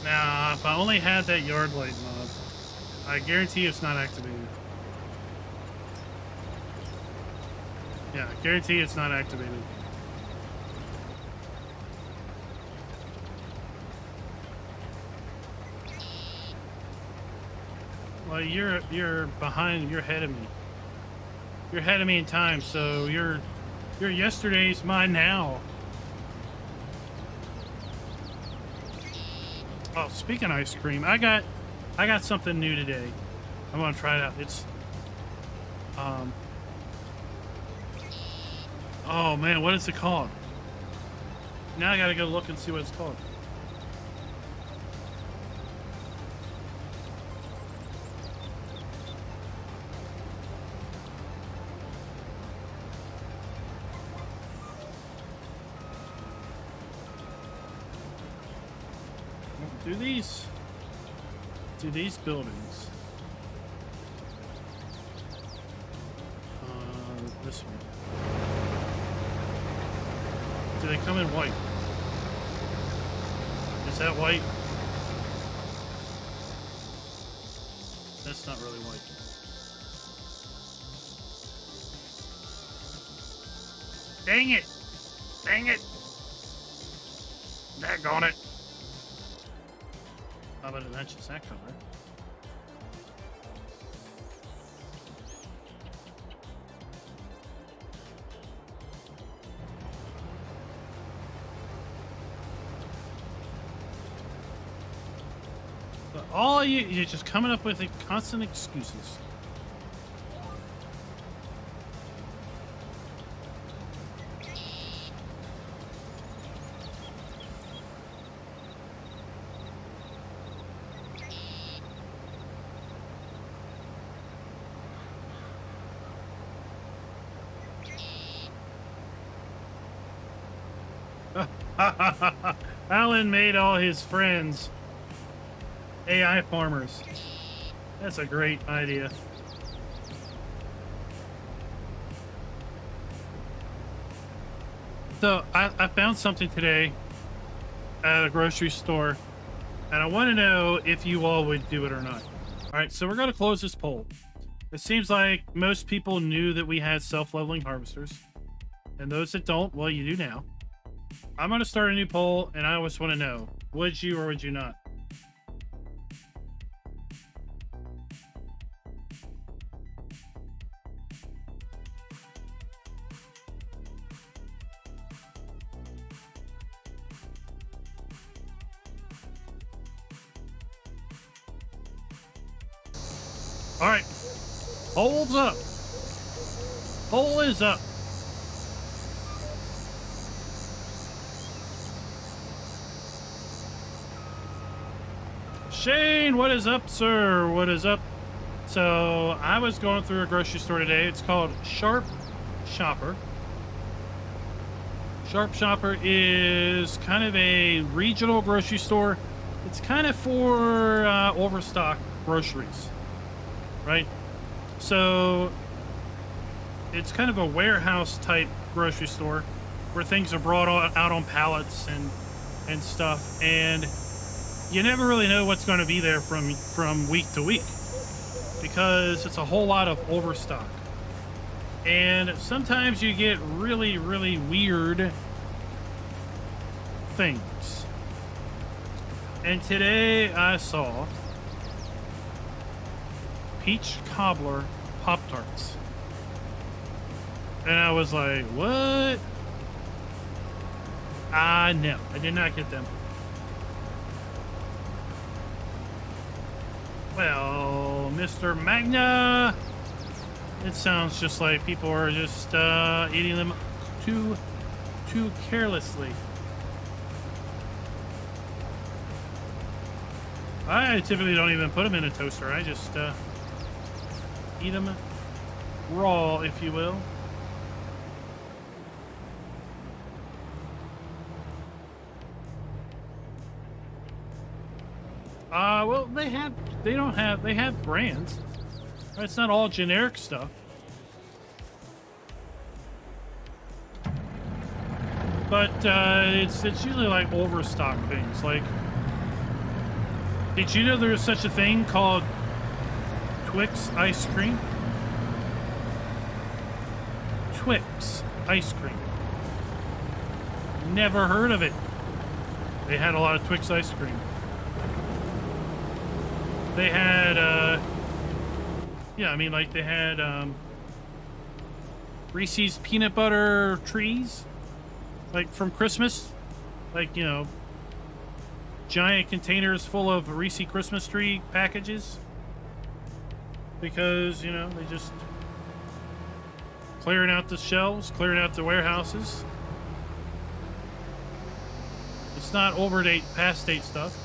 Now, if I only had that yard light mod, I guarantee it's not activated. Yeah, I guarantee it's not activated. Well, you're behind. You're ahead of me. You're ahead of me in time. So you're yesterday's mine now. Oh, speaking of ice cream, I got something new today. I'm gonna try it out. It's oh man, what is it called? Now I gotta go look and see what it's called. to these buildings. This one. Do they come in white? Is that white? That's not really white. Dang it! Dang it! Daggone it! How about it matches that color? But all you're just coming up with constant excuses. Alan made all his friends AI farmers. That's a great idea. So I found something today at a grocery store, and I want to know if you all would do it or not. All right, so we're going to close this poll. It seems like most people knew that we had self-leveling harvesters, and those that don't, well, you do now. I'm going to start a new poll, and I always want to know, would you or would you not? All right, poll's up. Poll is up. Shane, what is up, sir? What is up? So I was going through a grocery store today. It's called Sharp Shopper. Sharp Shopper is kind of a regional grocery store. It's kind of for overstock groceries, right? So it's kind of a warehouse type grocery store where things are brought out on pallets and stuff, and you never really know what's going to be there from week to week because it's a whole lot of overstock. And sometimes you get really, really weird things. And today I saw peach cobbler Pop-Tarts. And I was like, what? No, I did not get them. Well, Mr. Magna, it sounds just like people are just eating them too carelessly. I typically don't even put them in a toaster. I just eat them raw, if you will. Well, they have brands. It's not all generic stuff. But it's usually like overstock things. Like, did you know there's such a thing called Twix ice cream? Twix ice cream. Never heard of it. They had a lot of Twix ice cream. They had, yeah, I mean, like they had Reese's peanut butter trees, like from Christmas, like, you know, giant containers full of Reese's Christmas tree packages, because, you know, they just clearing out the shelves, clearing out the warehouses. It's not overdate, past date stuff.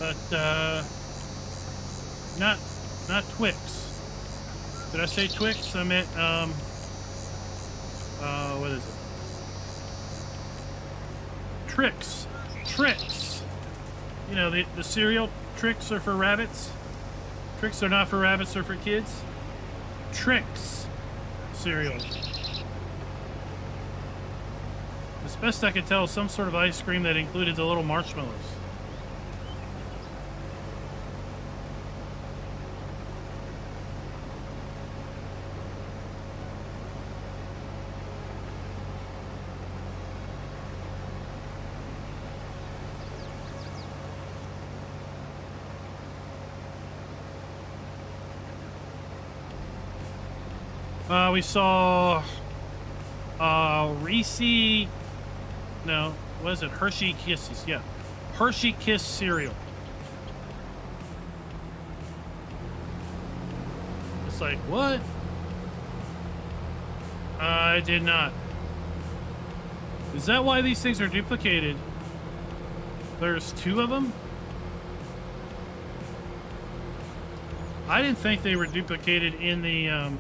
but not Twix. Did I say Twix? I meant what is it? Tricks. You know, the cereal. Tricks are for rabbits. Tricks are not for rabbits, they're for kids. Tricks cereal. As best I could tell, some sort of ice cream that included the little marshmallows. We saw Reese. No, what is it? Hershey Kisses. Yeah, Hershey Kiss cereal. It's like, what? I did not. Is that why these things are duplicated? There's 2 of them? I didn't think they were duplicated in the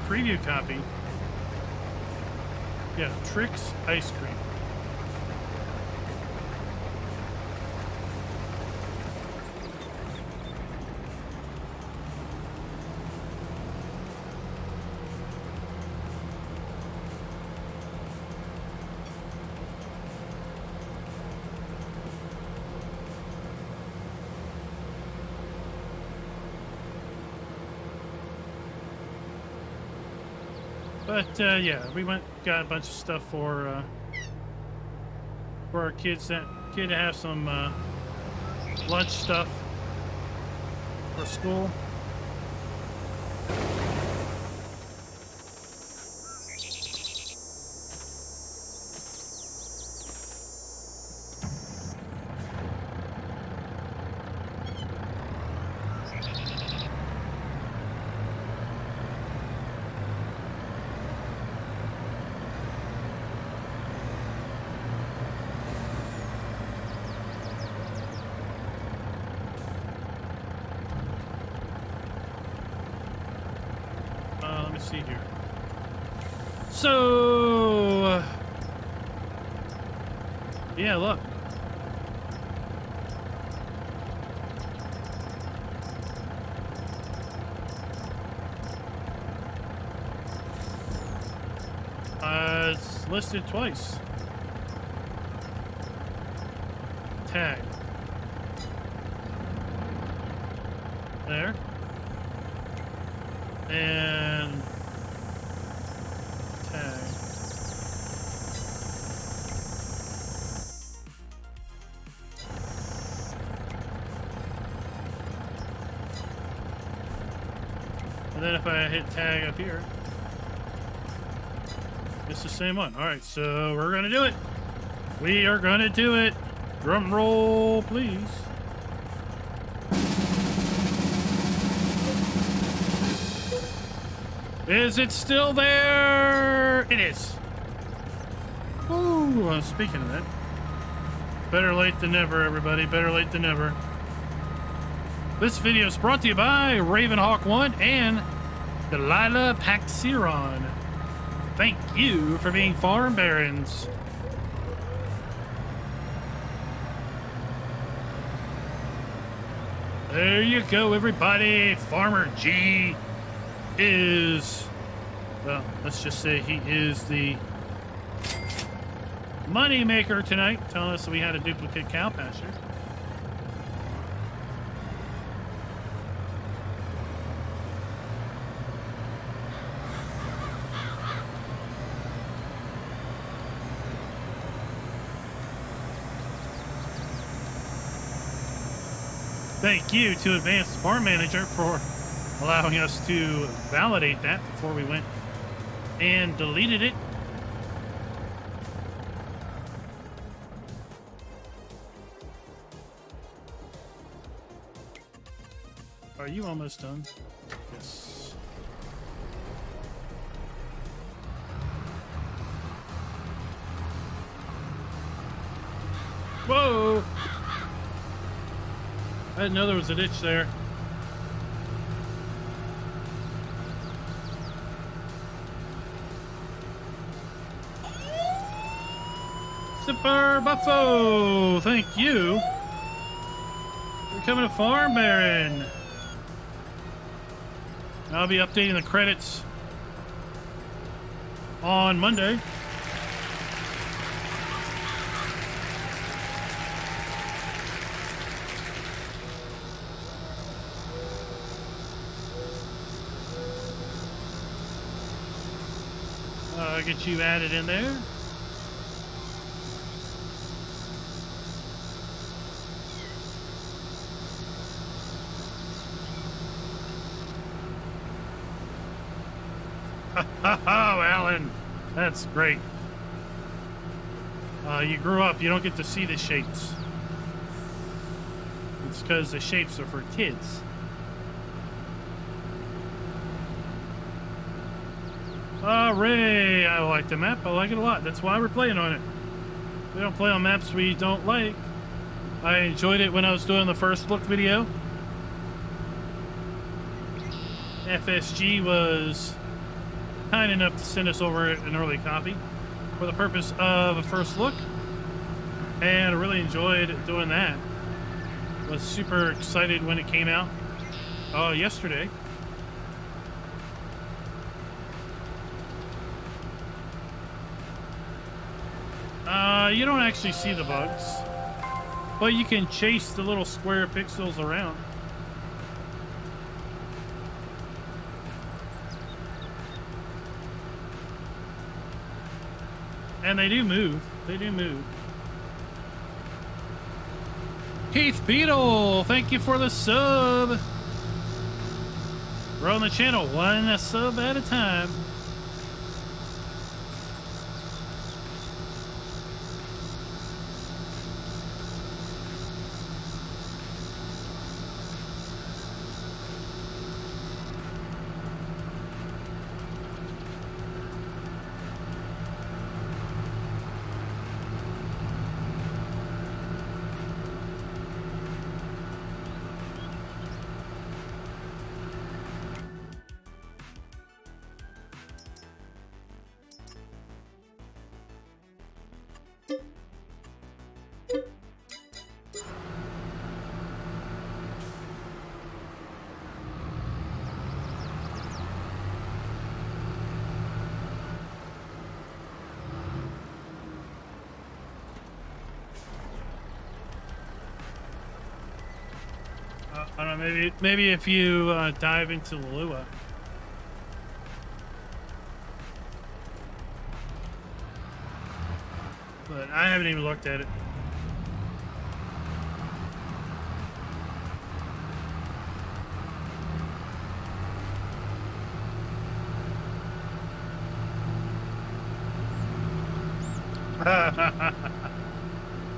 preview copy. Yeah, Trix ice cream. But yeah, we got a bunch of stuff for our kids to have some lunch stuff for school. Let me see here. So, yeah, look. It's listed twice. Tag. There. And tag. And then if I hit tag up here, it's the same one. All right, so we're gonna do it. We are gonna do it. Drum roll, please. Is it still there? It is. Ooh, speaking of that, better late than never, everybody. Better late than never. This video is brought to you by Ravenhawk1 and Delilah Paxiron. Thank you for being farm barons. There you go, everybody. Farmer G is, well, let's just say he is the money maker tonight, telling us that we had a duplicate cow pasture. Thank you to Advanced Farm Manager for allowing us to validate that before we went and deleted it. Are you almost done? Yes. Whoa! didn't know there was a ditch there. Zipper Buffo, thank you. We're coming to Farm Baron. I'll be updating the credits on Monday. Get you added in there. Oh, Alan, that's great. You grew up, you don't get to see the shapes. It's because the shapes are for kids. Ray, I like the map. I like it a lot. That's why we're playing on it. We don't play on maps we don't like. I enjoyed it when I was doing the first look video. FSG was kind enough to send us over an early copy for the purpose of a first look, and I really enjoyed doing that. Was super excited when it came out yesterday. You don't actually see the bugs, but you can chase the little square pixels around. And they do move. They do move. Keith Beetle, thank you for the sub. We're on the channel, one sub at a time. I don't know, maybe if you dive into Lua. But I haven't even looked at it.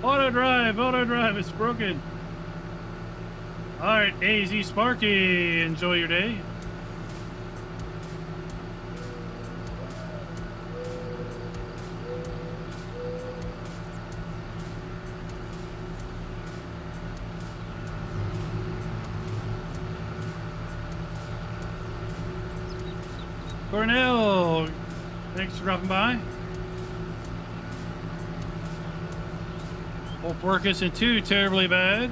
Auto drive, it's broken. All right, AZ Sparky, enjoy your day. Cornell, thanks for dropping by. Hope work isn't too terribly bad.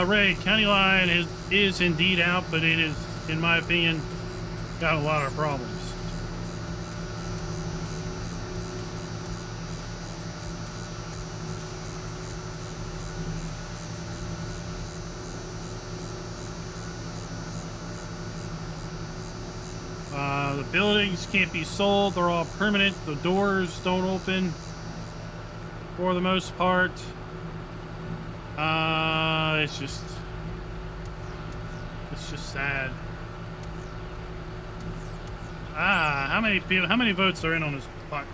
Ray, County Line is indeed out, but it is, in my opinion, got a lot of problems. The buildings can't be sold. They're all permanent. The doors don't open for the most part. It's just sad. Ah, how many people? How many votes are in on this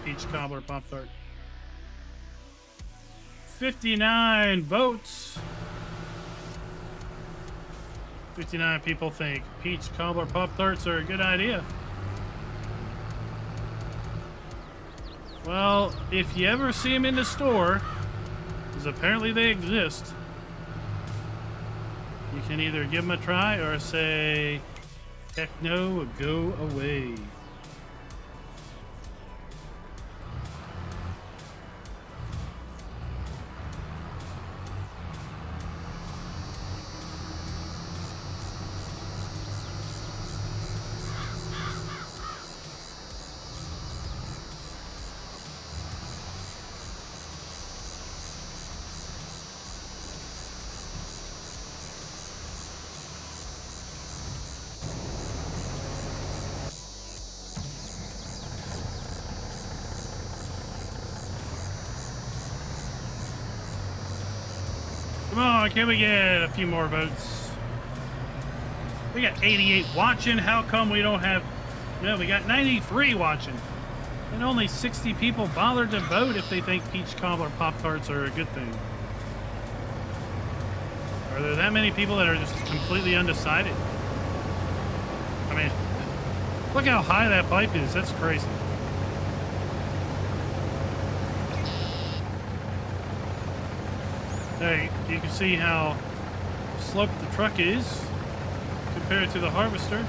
peach cobbler Pop-Tart? 59 votes. 59 people think peach cobbler Pop-Tarts are a good idea. Well, if you ever see them in the store, because apparently they exist, you can either give them a try or say, heck no, go away. Come on, can we get a few more votes? We got 88 watching. How come we don't have... No, we got 93 watching. And only 60 people bothered to vote if they think peach cobbler Pop-Tarts are a good thing. Are there that many people that are just completely undecided? I mean, look how high that pipe is. That's crazy. Hey, you can see how sloped the truck is compared to the harvester.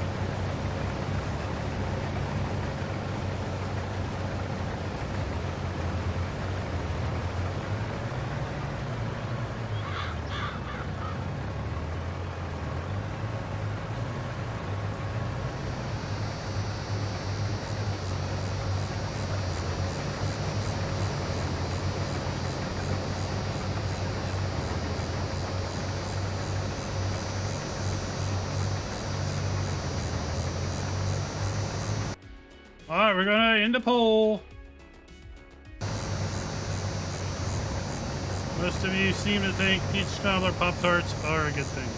All right, we're gonna end the poll. Most of you seem to think peach cobbler Pop-Tarts are a good thing.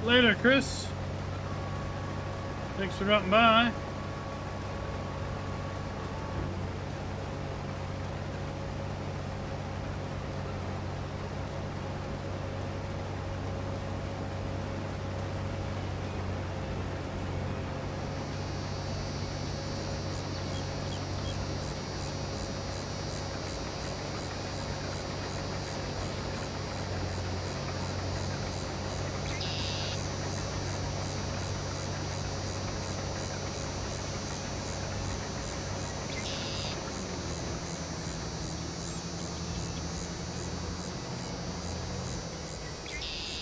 Later, Chris. Thanks for dropping by.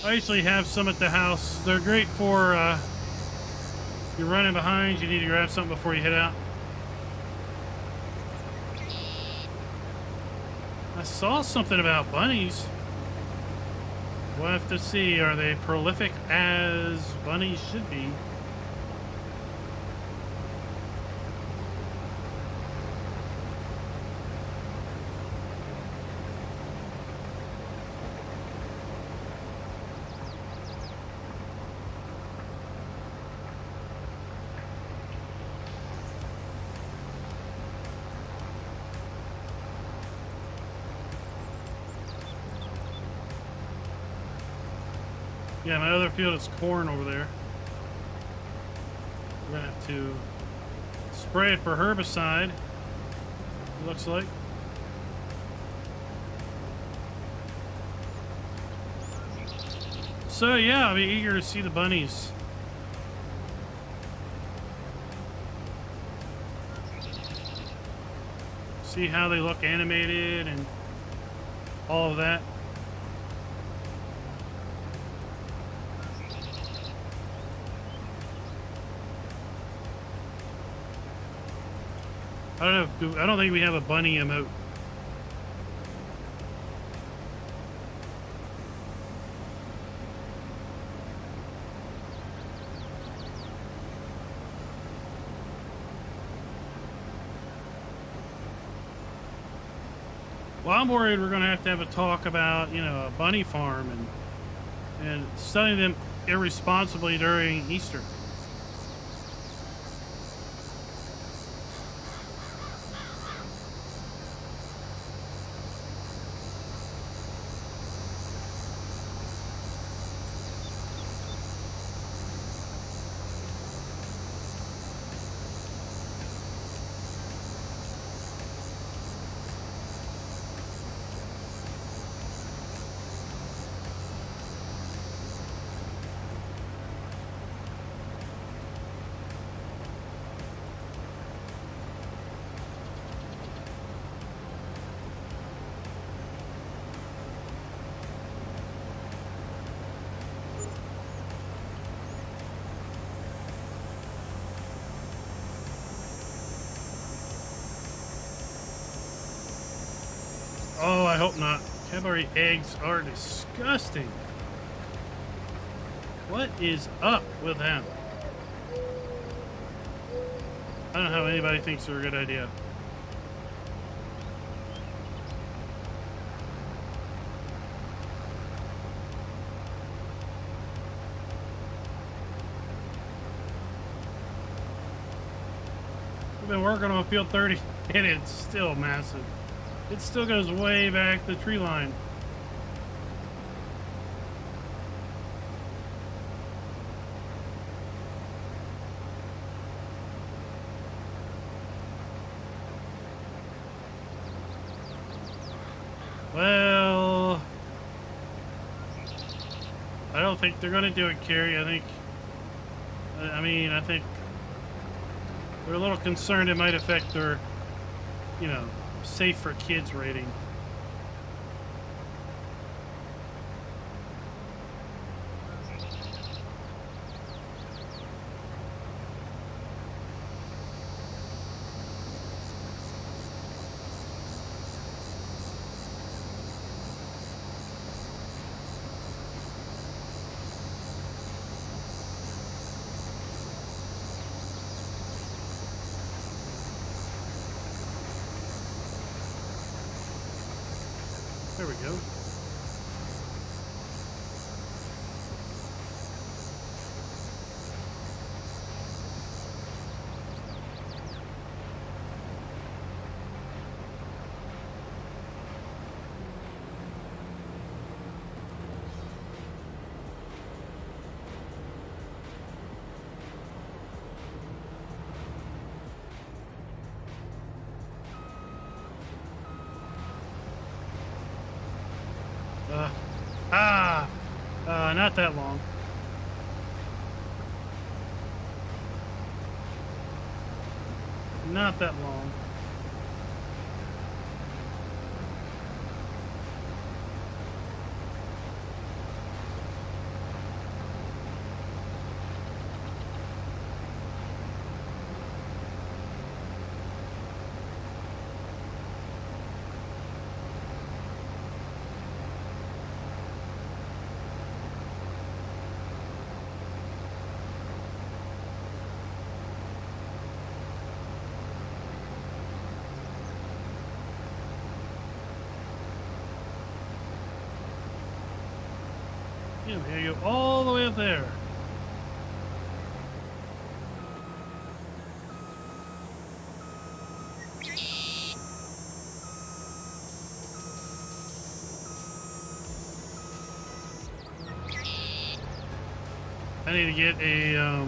I usually have some at the house. They're great for you're running behind, you need to grab something before you head out. I saw something about bunnies. We'll have to see. Are they prolific as bunnies should be? Yeah, my other field is corn over there. We're gonna have to spray it for herbicide, it looks like. So yeah, I'll be eager to see the bunnies. See how they look animated and all of that. I don't know. I don't think we have a bunny emote. Well, I'm worried we're going to have a talk about, you know, a bunny farm and selling them irresponsibly during Easter. Oh, I hope not. Cadbury eggs are disgusting. What is up with them? I don't know how anybody thinks they're a good idea. We've been working on field 30 and it's still massive. It still goes way back the tree line. Well, I don't think they're going to do it, Carrie. I think they're a little concerned it might affect their, you know, safe for kids rating. There we go. Not that long. Not that long. Here you go, all the way up there. I need to get a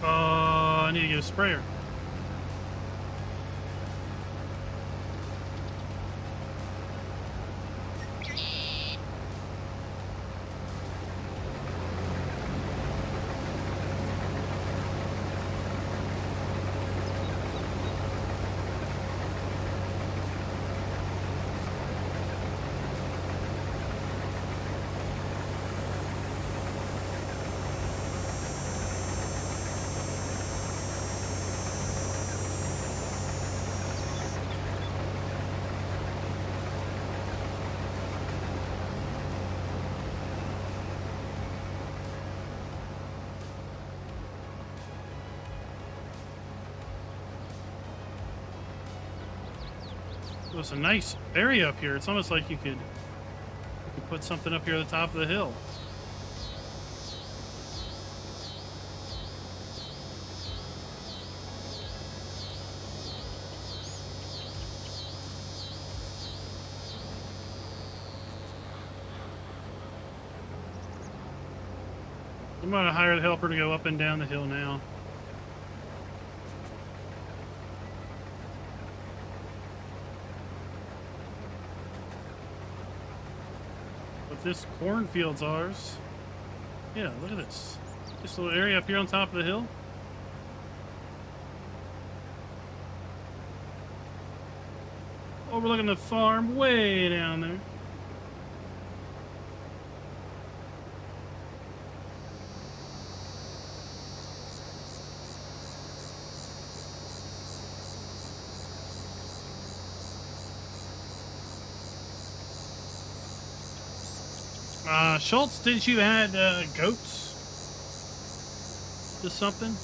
I need to get a sprayer. There's a nice area up here. It's almost like you could put something up here at the top of the hill. I'm going to hire the helper to go up and down the hill now. But this cornfield's ours. Yeah, look at this. This little area up here on top of the hill. Overlooking the farm way down there. Schultz, didn't you add goats to something?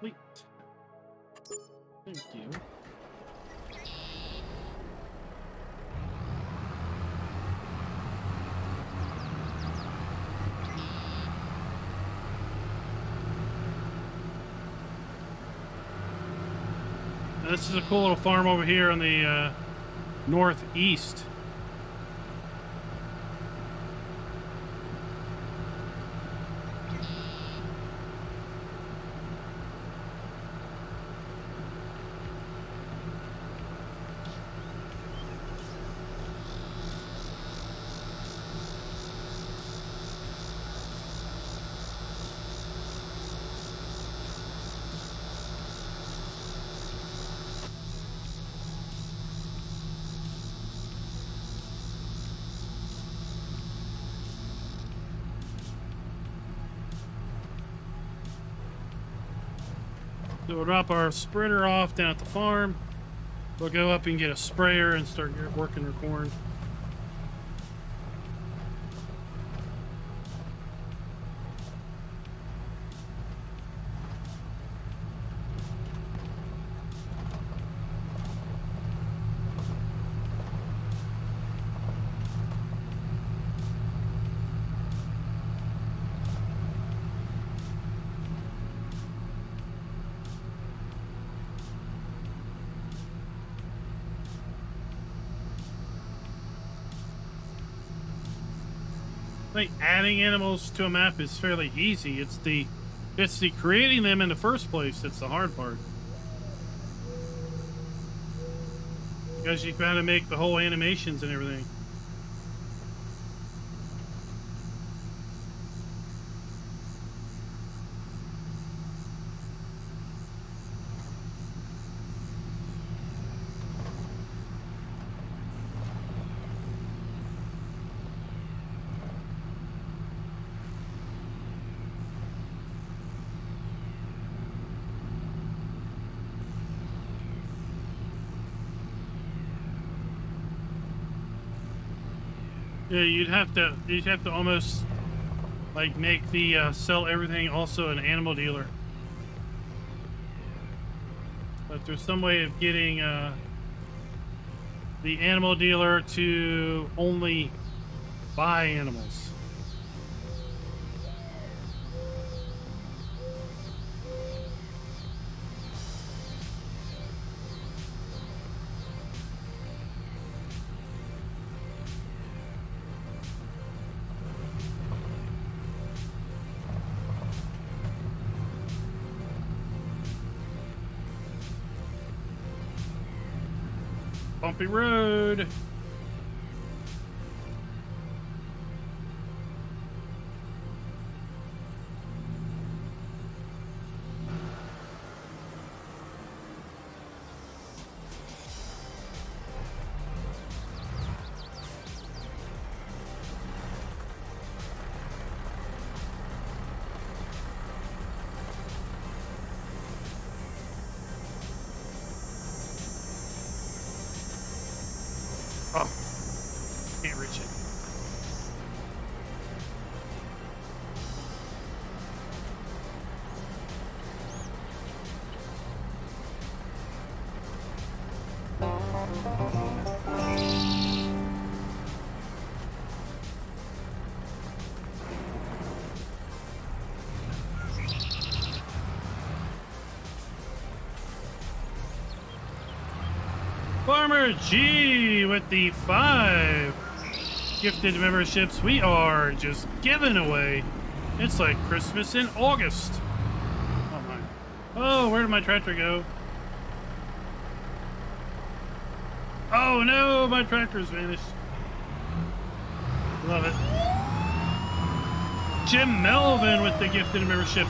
Wait. Thank you. This is a cool little farm over here on the northeast. So we'll drop our spreader off down at the farm. We'll go up and get a sprayer and start working our corn. I think adding animals to a map is fairly easy. It's the creating them in the first place that's the hard part. Because you gotta make the whole animations and everything. Yeah, you'd have to almost like make the sell everything also an animal dealer. But there's some way of getting the animal dealer to only buy animals. Bumpy road. Farmer G with the 5 gifted memberships. We are just giving away. It's like Christmas in August. Oh my. Oh, where did my tractor go? Oh no, my tractor's vanished. Love it. Jim Melvin with the gifted membership.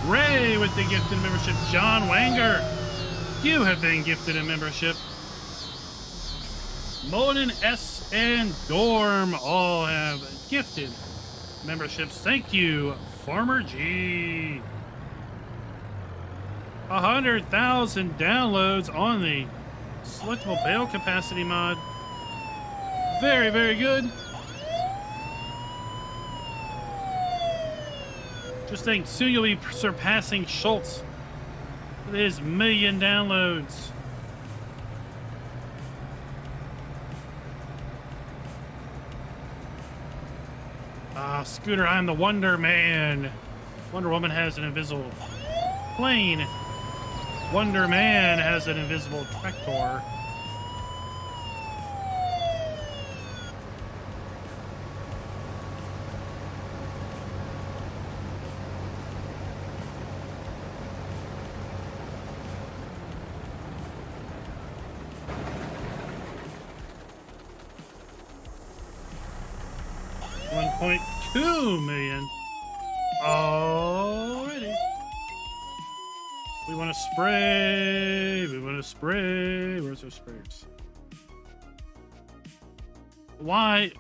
Ray with the gifted membership. John Wanger, you have been gifted a membership. Molden S and Dorm all have gifted memberships. Thank you, Farmer G. 100,000 downloads on the selectable bale capacity mod. Very, very good. Just think, soon you'll be surpassing Schultz with his 1 million downloads. Scooter, I'm the Wonder Man. Wonder Woman has an invisible plane. Wonder Man has an invisible tractor. $1.2 million already. We want to spray. We want to spray. Where's our sprayers? Why?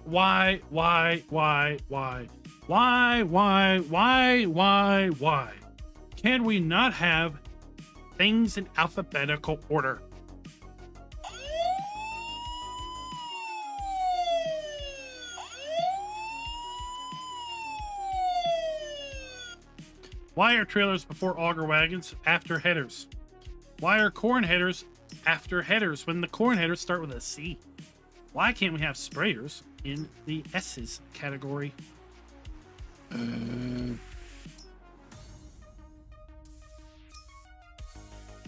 Can we not have things in alphabetical order? Why are trailers before auger wagons after headers? Why are corn headers after headers when the corn headers start with a C? Why can't we have sprayers in the S's category?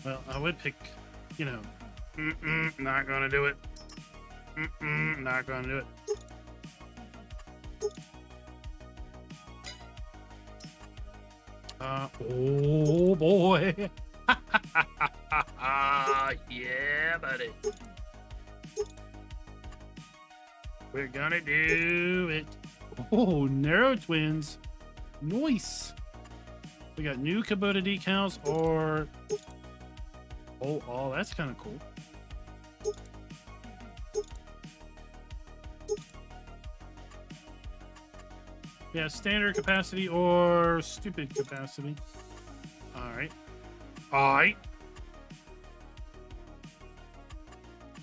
Well, I would pick, you know, not gonna do it. Not gonna do it. Oh boy. Yeah, buddy. We're gonna do it. Oh, narrow twins. Nice. We got new Kubota decals or... Oh, that's kind of cool. Yeah, standard capacity or stupid capacity. Alright. Alright.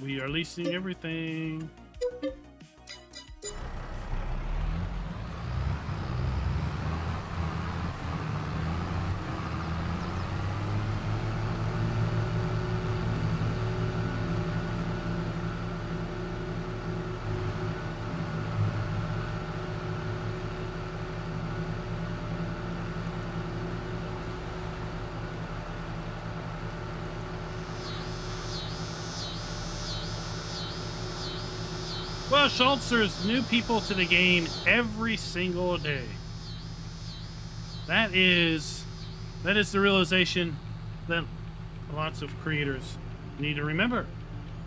We are leasing everything. Well, Schultz, there's new people to the game every single day. That is the realization that lots of creators need to remember,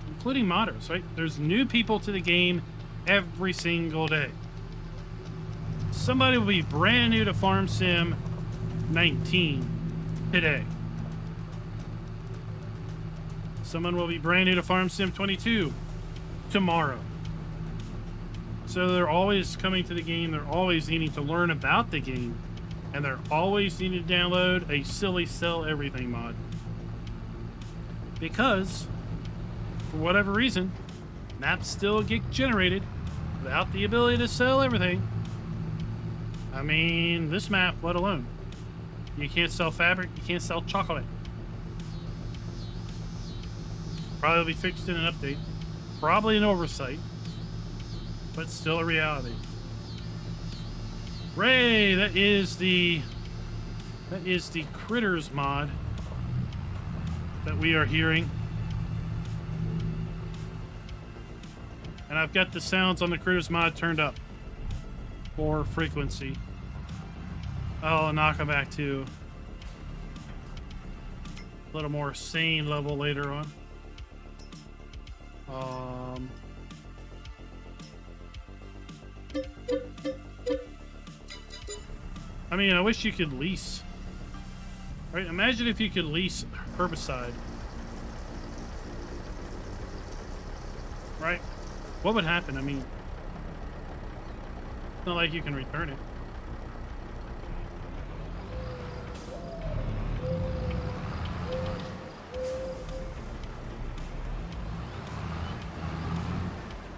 including modders, right? There's new people to the game every single day. Somebody will be brand new to Farm Sim 19 today. Someone will be brand new to Farm Sim 22 tomorrow. So they're always coming to the game, they're always needing to learn about the game, and they're always needing to download a silly sell everything mod. Because, for whatever reason, maps still get generated without the ability to sell everything. I mean, this map, let alone. You can't sell fabric, you can't sell chocolate. Probably be fixed in an update. Probably an oversight, but still a reality. Ray, that is the Critters mod that we are hearing. And I've got the sounds on the Critters mod turned up for frequency. I'll knock them back to a little more sane level later on. I mean, I wish you could lease. Right? Imagine if you could lease herbicide. Right? What would happen? I mean, it's not like you can return it.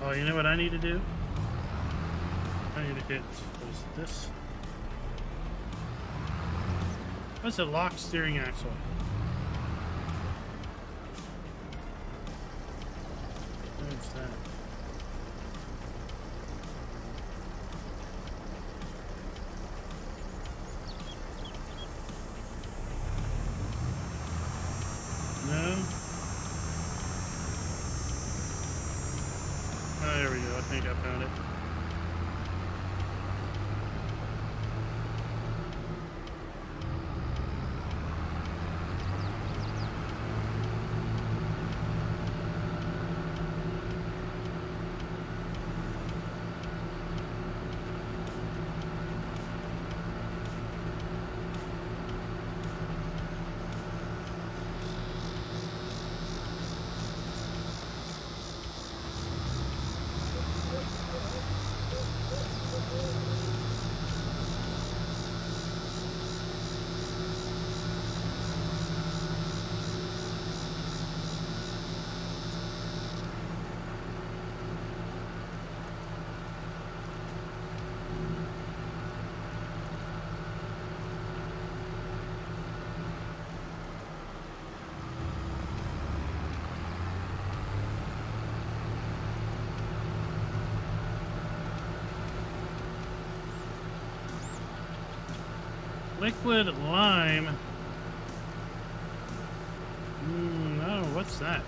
Oh, you know what I need to do? I need to hit, what is this? What's a lock steering axle? What's that? No? Oh, there we go. I think I found it. Liquid lime. No, what's that?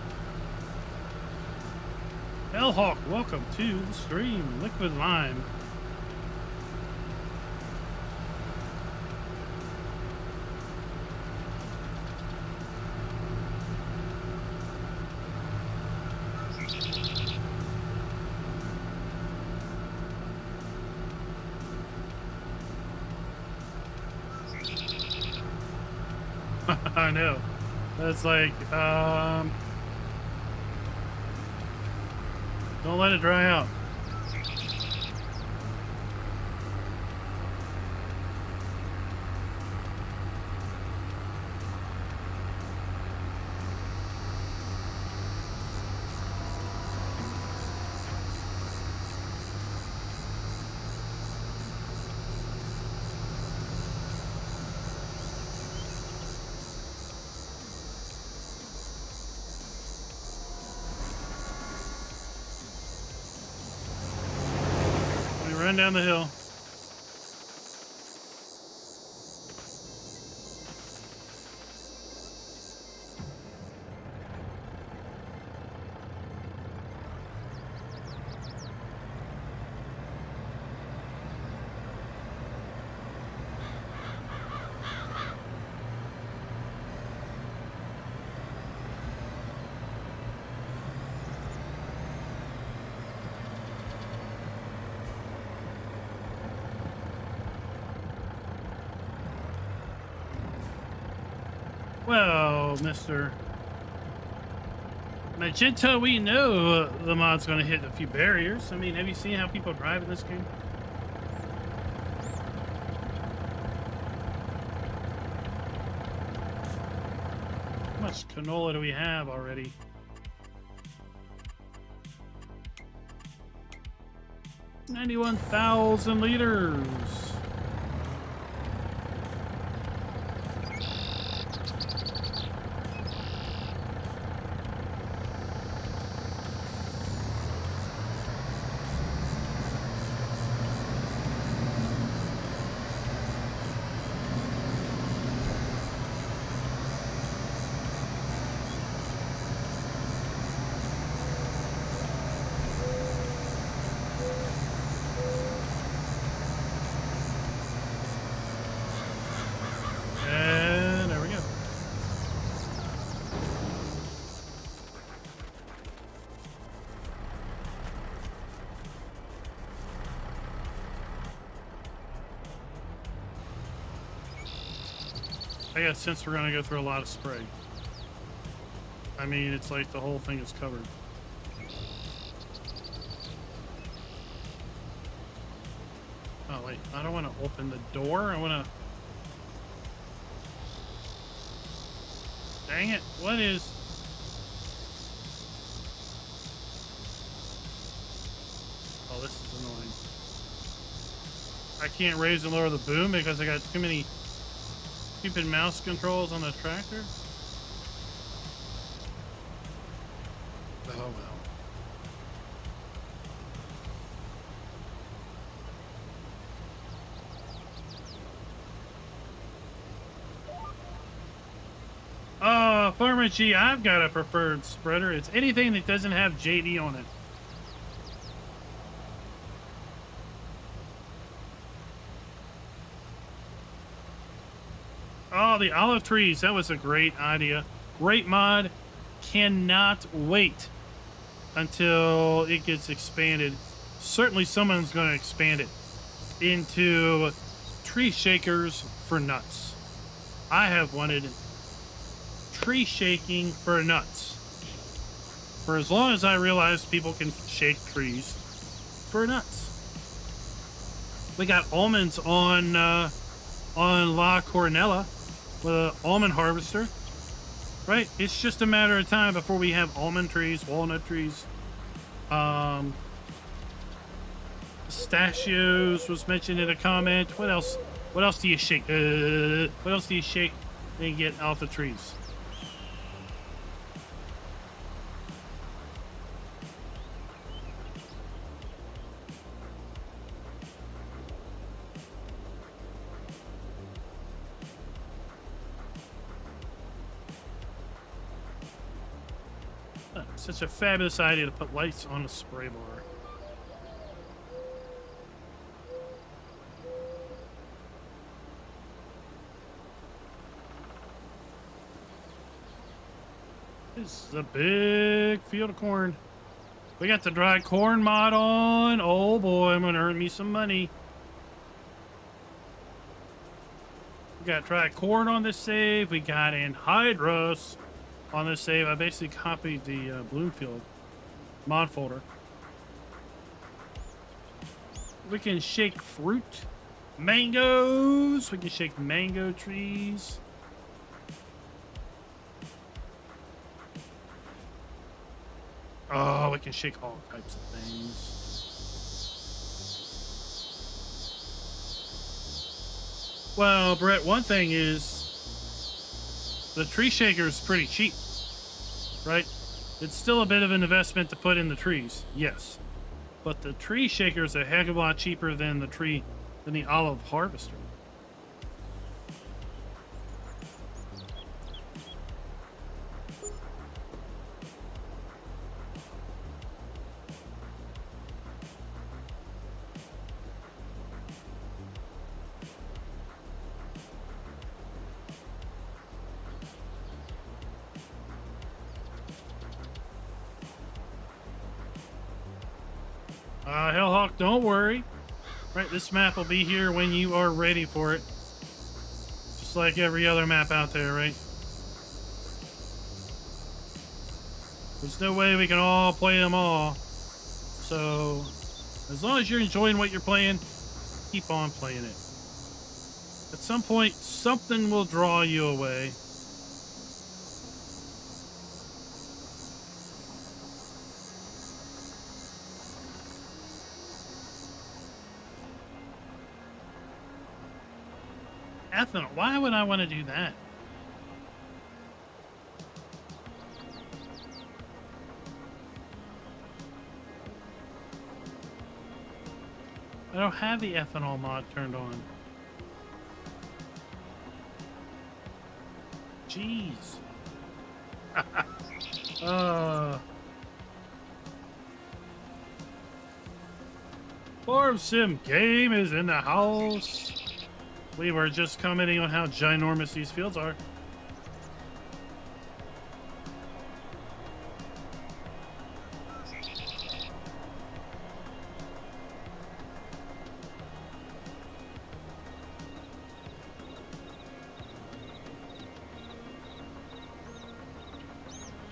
Hellhawk, welcome to the stream. Liquid lime. I know. That's like, don't let it dry out. Run down the hill. Well, Mr. Magenta, we know the mod's going to hit a few barriers. I mean, have you seen how people drive in this game? How much canola do we have already? $91,000 liters. I got a sense we're gonna go through a lot of spray. I mean, it's like the whole thing is covered. Oh wait, I don't want to open the door. I want to. Dang it! What is? Oh, this is annoying. I can't raise and lower the boom because I got too many stupid mouse controls on the tractor. Oh well. Farmer G, I've got a preferred spreader. It's anything that doesn't have JD on it. Oh, the olive trees. That was a great idea. Great mod. Cannot wait until it gets expanded. Certainly someone's going to expand it into tree shakers for nuts. I have wanted tree shaking for nuts for as long as I realized people can shake trees for nuts. We got almonds on La Cornella with an almond harvester, right? It's just a matter of time before we have almond trees, walnut trees, pistachios was mentioned in a comment. What else do you shake? What else do you shake and get off the trees? Such a fabulous idea to put lights on a spray bar. This is a big field of corn. We got the dry corn mod on. Oh boy, I'm gonna earn me some money. We got dry corn on this save. We got anhydrous on this save. I basically copied the Bloomfield mod folder. We can shake fruit, mangoes. We can shake mango trees. Oh, we can shake all types of things. Well, Brett, one thing is the tree shaker is pretty cheap, right? It's still a bit of an investment to put in the trees, yes. But the tree shaker is a heck of a lot cheaper than the olive harvester. Hellhawk, don't worry. Right, this map will be here when you are ready for it. Just like every other map out there, right? There's no way we can all play them all. So, as long as you're enjoying what you're playing, keep on playing it. At some point, something will draw you away. Ethanol. Why would I want to do that? I don't have the ethanol mod turned on. Jeez. Farm Sim Game is in the house. We were just commenting on how ginormous these fields are.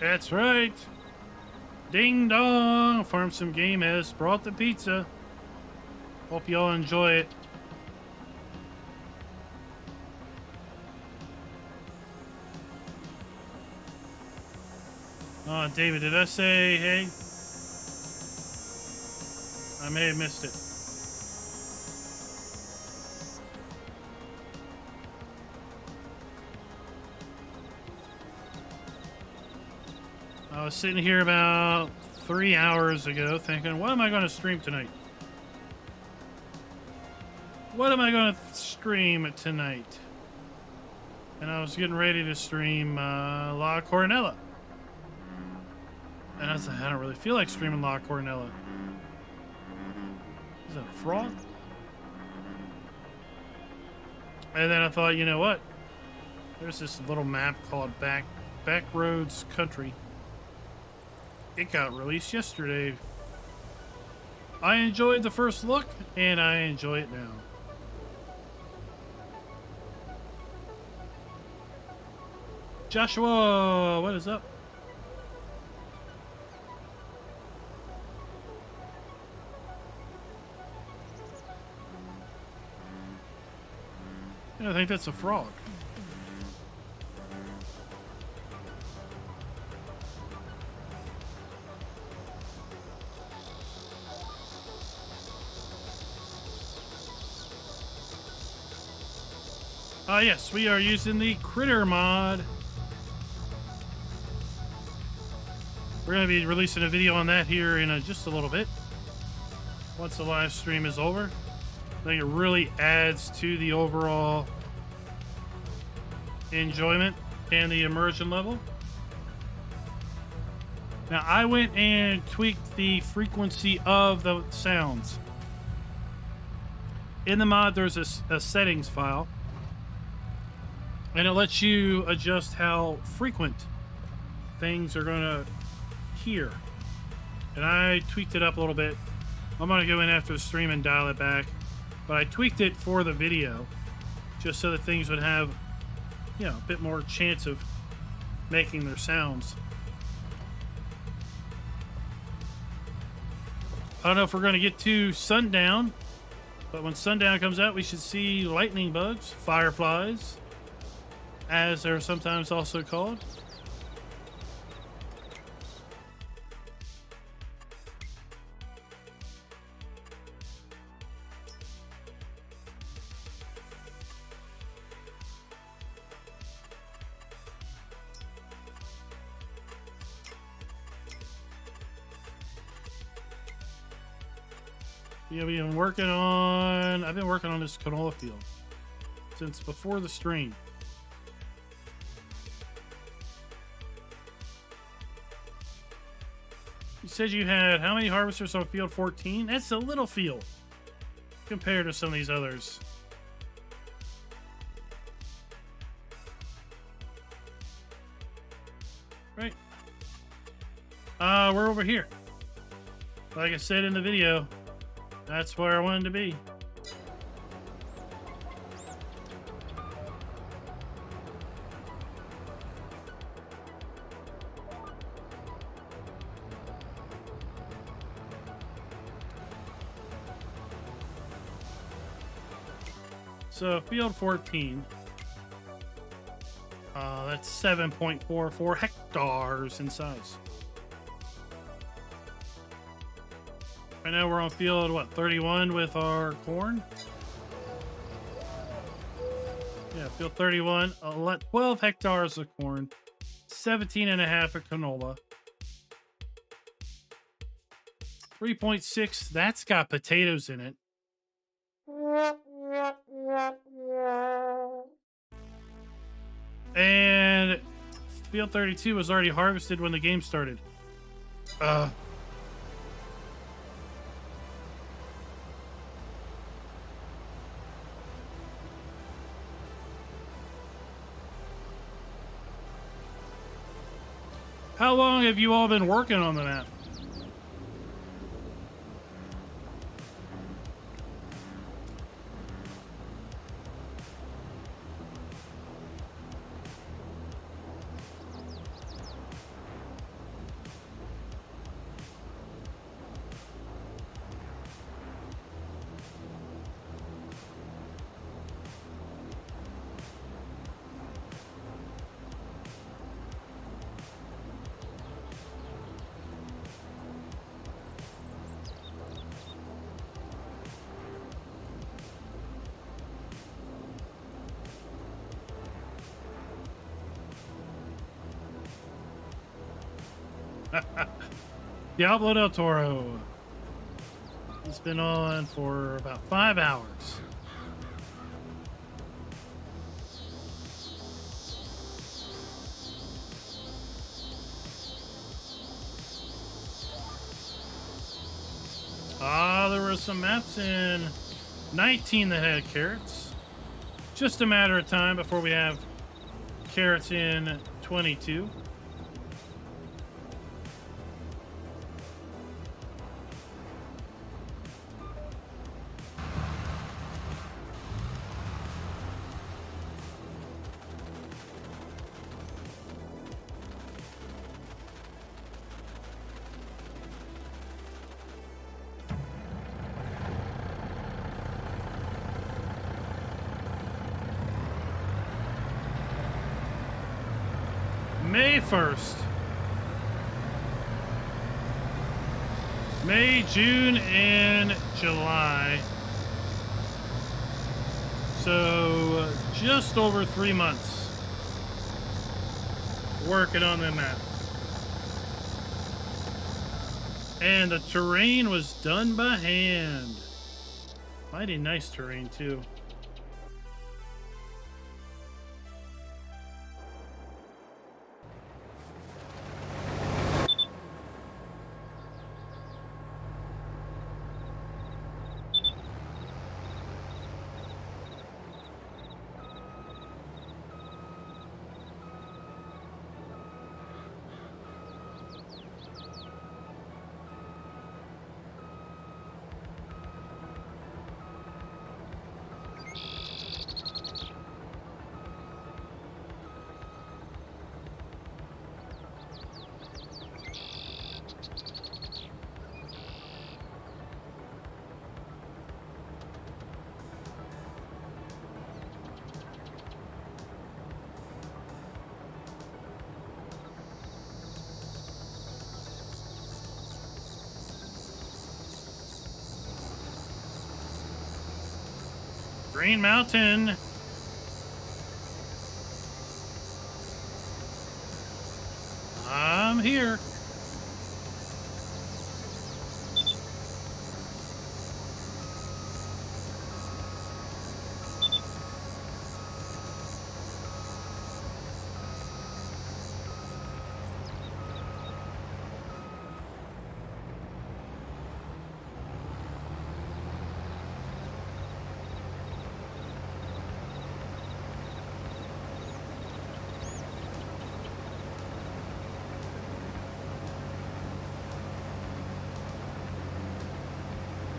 That's right. Ding dong. Farm Some Game has brought the pizza. Hope you all enjoy it. Oh, David, did I say hey? I may have missed it. I was sitting here about 3 hours ago thinking, what am I going to stream tonight? What am I going to stream tonight? And I was getting ready to stream La Coronella. And I was like, I don't really feel like streaming La Coronella. Is that a frog? And then I thought, you know what? There's this little map called Backroads Country. It got released yesterday. I enjoyed the first look, and I enjoy it now. Joshua, what is up? I think that's a frog. Yes, we are using the Critter mod. We're going to be releasing a video on that here in just a little bit. Once the live stream is over. I think it really adds to the overall enjoyment and the immersion level. Now, I went and tweaked the frequency of the sounds. In the mod, there's a settings file. And it lets you adjust how frequent things are going to hear. And I tweaked it up a little bit. I'm going to go in after the stream and dial it back. But I tweaked it for the video just so that things would have, you know, a bit more chance of making their sounds. I don't know if we're going to get to sundown, but when sundown comes out, we should see lightning bugs, fireflies, as they're sometimes also called. Yeah, I've been working on this canola field since before the stream. You said you had how many harvesters on field 14? That's a little field compared to some of these others. Right. We're over here. Like I said in the video, that's where I wanted to be. So field 14, that's 7.44 hectares in size. Right now we're on field, what, 31 with our corn? Yeah, field 31, 12 hectares of corn, 17 and a half of canola. 3.6, that's got potatoes in it. And field 32 was already harvested when the game started. How long have you all been working on the map? Diablo del Toro. It's been on for about 5 hours. There were some maps in 19 that had carrots. Just a matter of time before we have carrots in 22. May 1st. May, June, and July. So just over 3 months working on the map. And the terrain was done by hand. Mighty nice terrain too. Green Mountain. I'm here.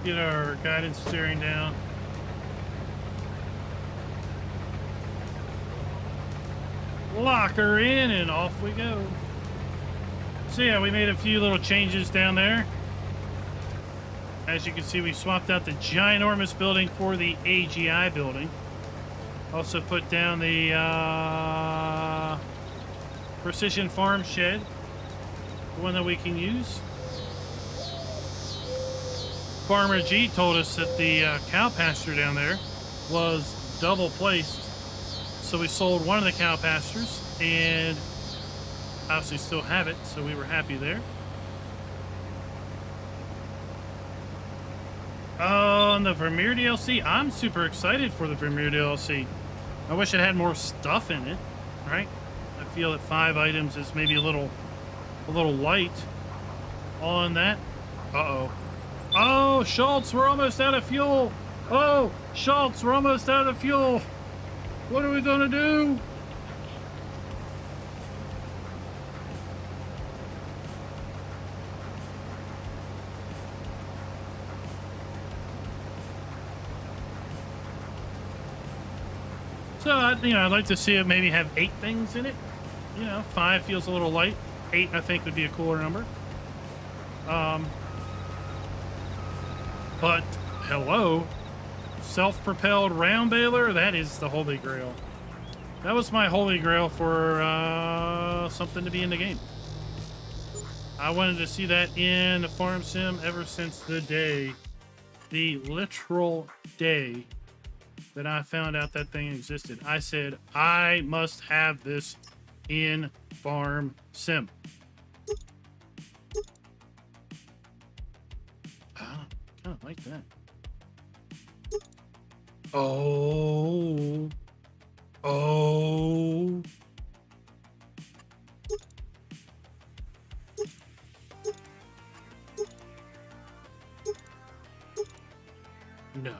Get our guidance steering down. Lock her in and off we go. So yeah, we made a few little changes down there. As you can see, we swapped out the ginormous building for the AGI building. Also put down the precision farm shed, the one that we can use. Farmer G told us that the cow pasture down there was double placed. So we sold one of the cow pastures and obviously still have it. So we were happy there. On the Vermeer DLC, I'm super excited for the Vermeer DLC. I wish it had more stuff in it, right? I feel that 5 items is maybe a little light on that. Uh-oh. Oh, Schultz, we're almost out of fuel. Oh, Schultz, we're almost out of fuel. What are we going to do? So, I'd like to see it maybe have 8 things in it. 5 feels a little light. 8, I think, would be a cooler number. But, hello, self-propelled round baler, that is the holy grail. That was my holy grail for something to be in the game. I wanted to see that in the farm sim ever since the literal day that I found out that thing existed. I said, I must have this in farm sim. Oh. Oh. No.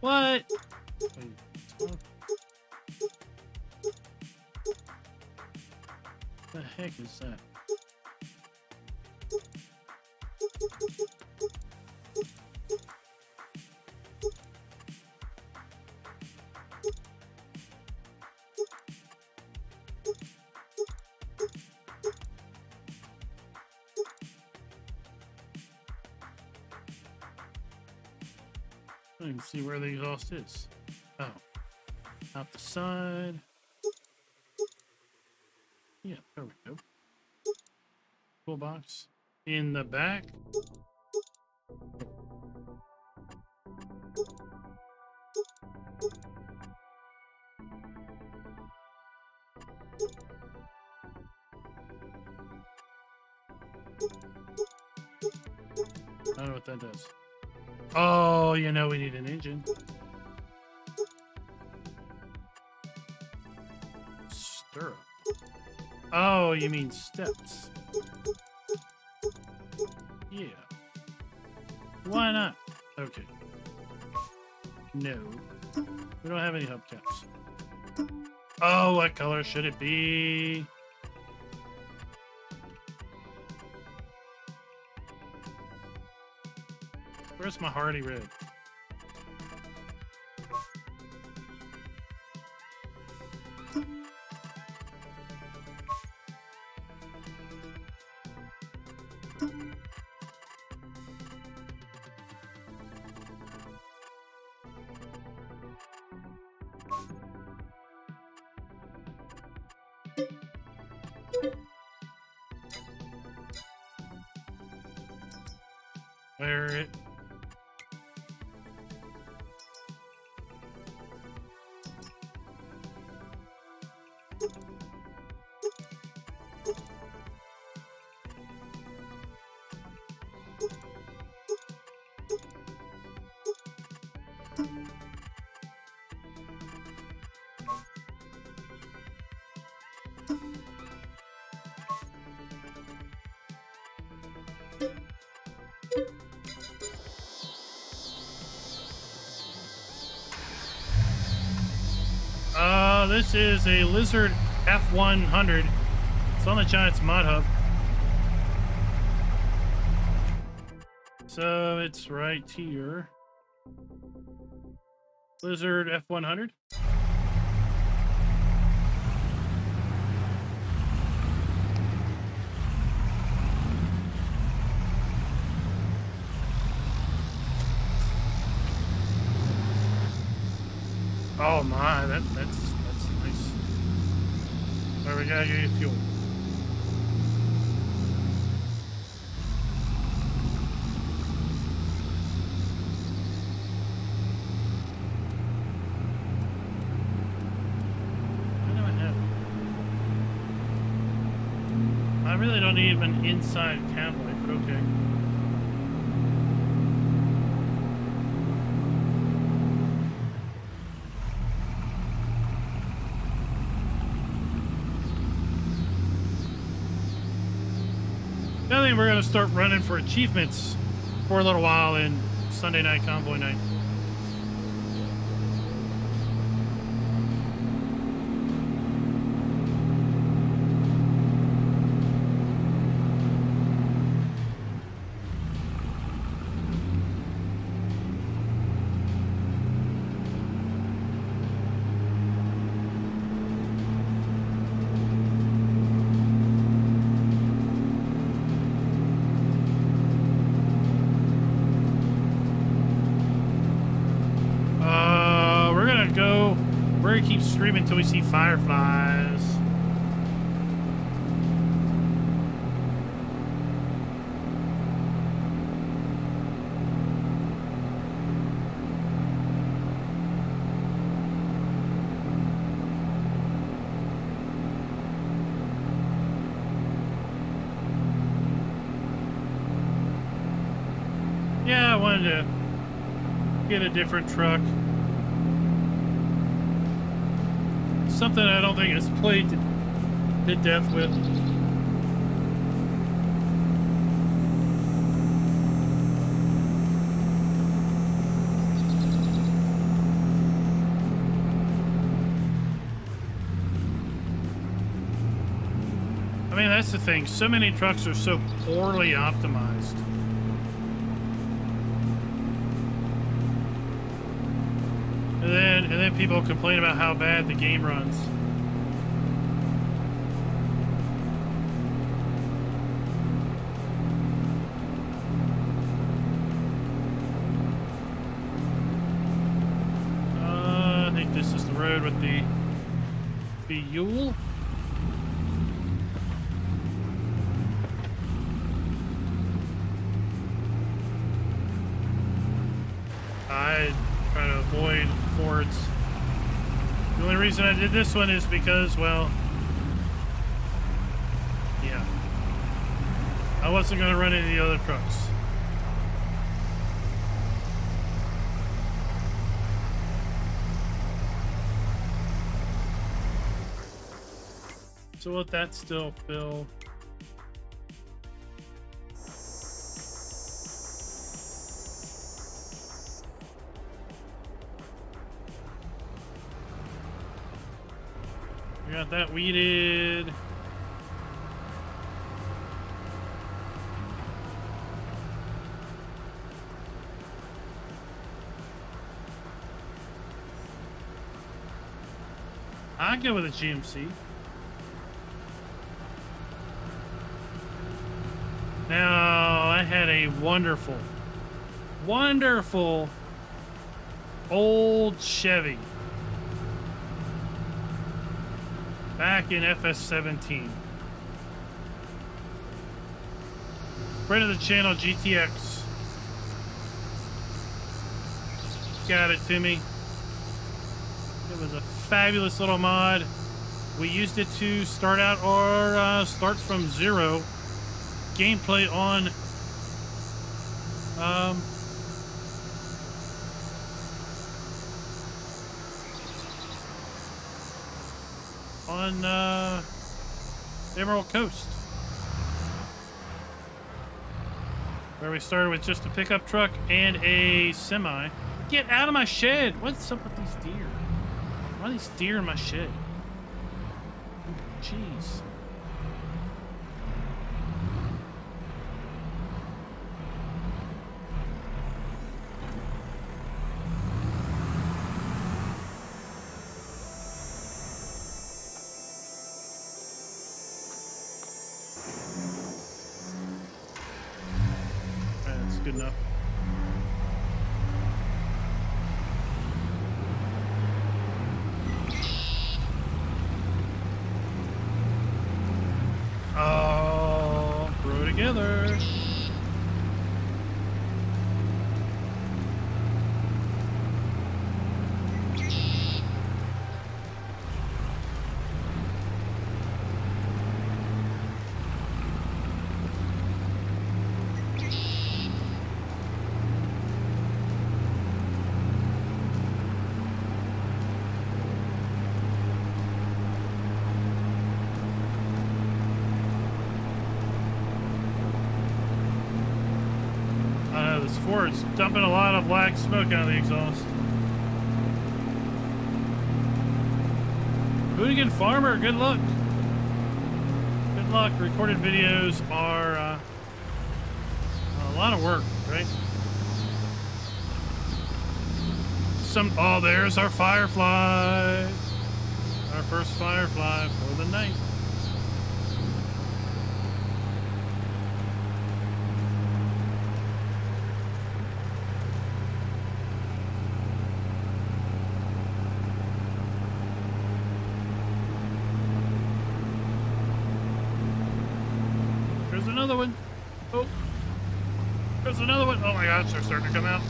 What? The heck is that? I can see where the exhaust is. Oh, out the side. Yeah, there we go. Toolbox in the back. I don't know what that does. Oh, you know we need an engine. Stirrup. Oh, you mean steps. Yeah. Why not? Okay. No. We don't have any hubcaps. Oh, what color should it be? Where's my Hardy red? Where it? This is a Lizard F100. It's on the Giants Mod Hub. So it's right here. Lizard F100. Oh my, that's nice. There we go, get fuel. I really don't need an inside cam light, but okay. I think we're going to start running for achievements for a little while in Sunday night convoy night. Keep streaming until we see fireflies. Yeah, I wanted to get a different truck. Something I don't think it's played to death with. I mean, that's the thing. So many trucks are so poorly optimized. And then people complain about how bad the game runs. I think this is the road with the fuel. I try to avoid Fords. The only reason I did this one is because, well, yeah, I wasn't going to run into the other trucks. So let that still fill. We got that weeded. I'd go with a GMC. Now, I had a wonderful, wonderful old Chevy back in FS17. Friend of the channel, GTX, got it to me. It was a fabulous little mod. We used it to start out our starts from zero gameplay on Emerald Coast, where we started with just a pickup truck and a semi. Get out of my shed! What's up with these deer? Why are these deer in my shed? Jeez. Good enough. Oh, grow together. It's dumping a lot of black smoke out of the exhaust. Hoonigan Farmer, good luck. Good luck. Recorded videos are a lot of work, right? Oh, there's our firefly. Our first firefly for the night. Another one. Oh, there's another one. Oh my gosh, they're starting to come out.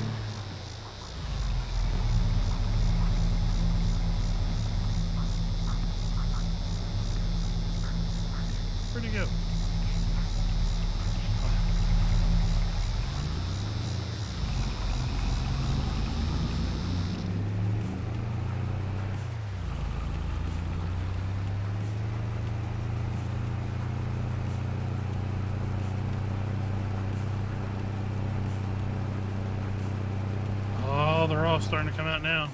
Where'd he go? all starting to come out now.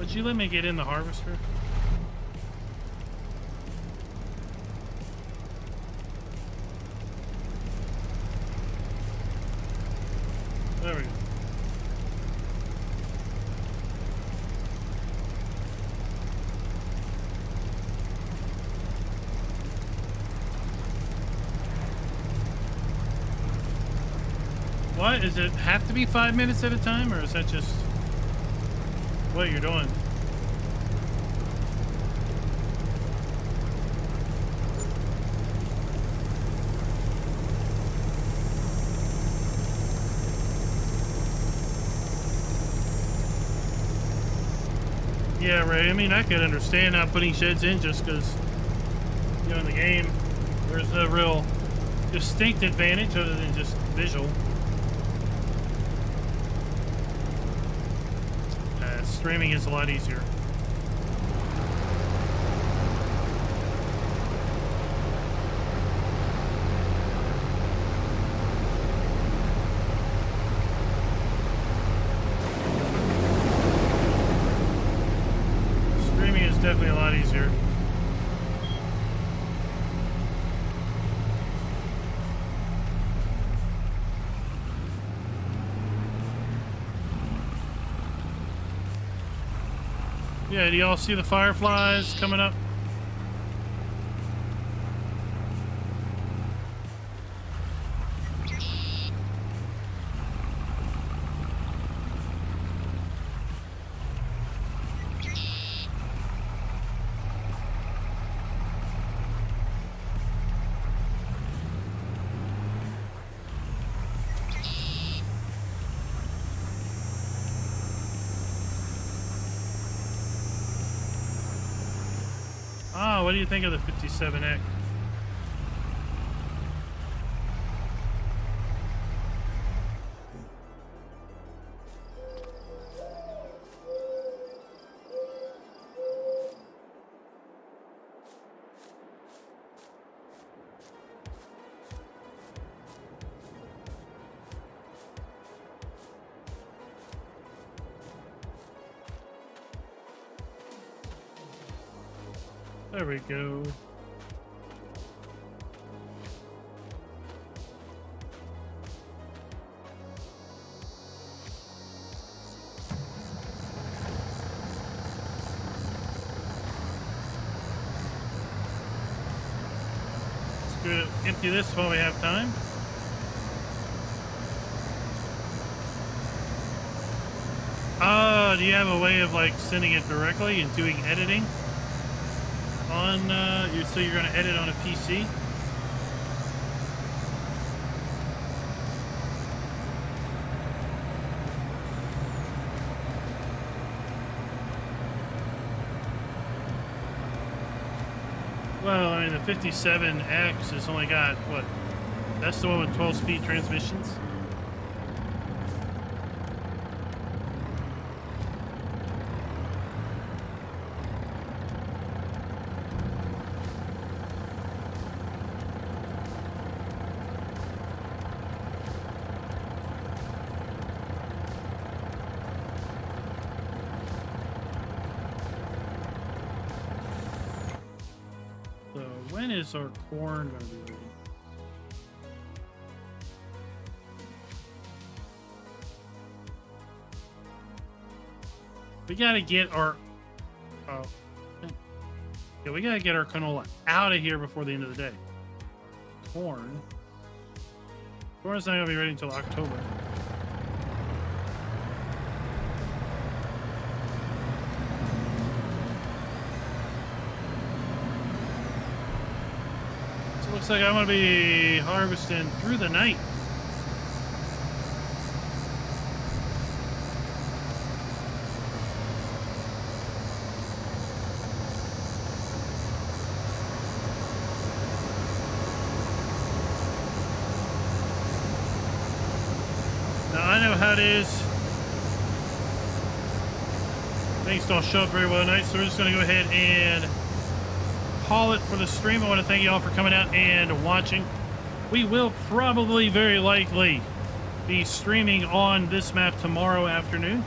Would you let me get in the harvester? There we go. What? Does it have to be 5 minutes at a time, or is that just what you're doing? Yeah, right. I mean, I could understand not putting sheds in just because, you know, in the game, there's no real distinct advantage other than just visual. Streaming is a lot easier. Streaming is definitely a lot easier. Yeah, do y'all see the fireflies coming up? Ah, what do you think of the 57X? There we go. Let's go empty this while we have time. Do you have a way of like sending it directly and doing editing? On so you're going to edit on a PC? Well, I mean, the 57X has only got, what? That's the one with 12-speed transmissions? When is our corn going to be ready? We got to get our... Oh. Yeah, we got to get our canola out of here before the end of the day. Corn. Corn's not going to be ready until October. Looks like I'm going to be harvesting through the night. how it is. Things don't show up very well tonight, so we're just going to go ahead and call it for the stream. I want to thank you all for coming out and watching. We will probably, very likely, be streaming on this map tomorrow afternoon.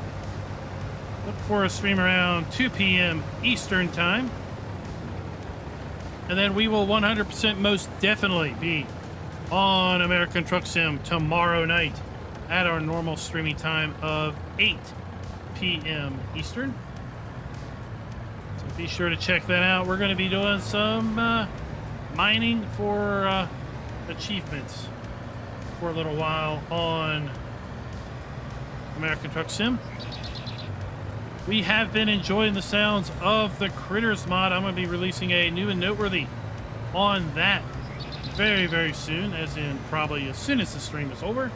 Look for a stream around 2 p.m. Eastern time. And then we will 100% most definitely be on American Truck Sim tomorrow night at our normal streaming time of 8 p.m. Eastern. So be sure to check that out. We're going to be doing some mining for achievements for a little while on American Truck Sim. We have been enjoying the sounds of the Critters mod. I'm going to be releasing a new and noteworthy on that very, very soon, as in probably as soon as the stream is over.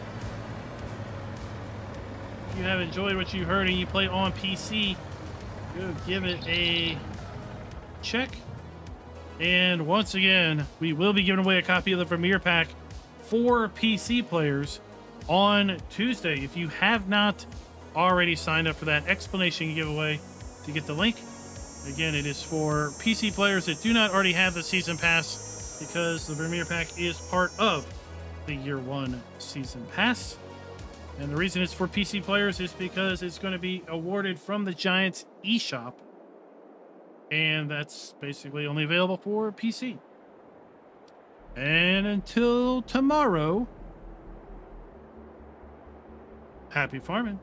If you have enjoyed what you heard and you play on PC, go give it a check. And once again, we will be giving away a copy of the Premiere Pack for PC players on Tuesday. If you have not already signed up for that explanation giveaway, to get the link, again, it is for PC players that do not already have the Season Pass, because the Premiere Pack is part of the Year 1 Season Pass. And the reason it's for PC players is because it's going to be awarded from the Giants eShop. And that's basically only available for PC. And until tomorrow, happy farming.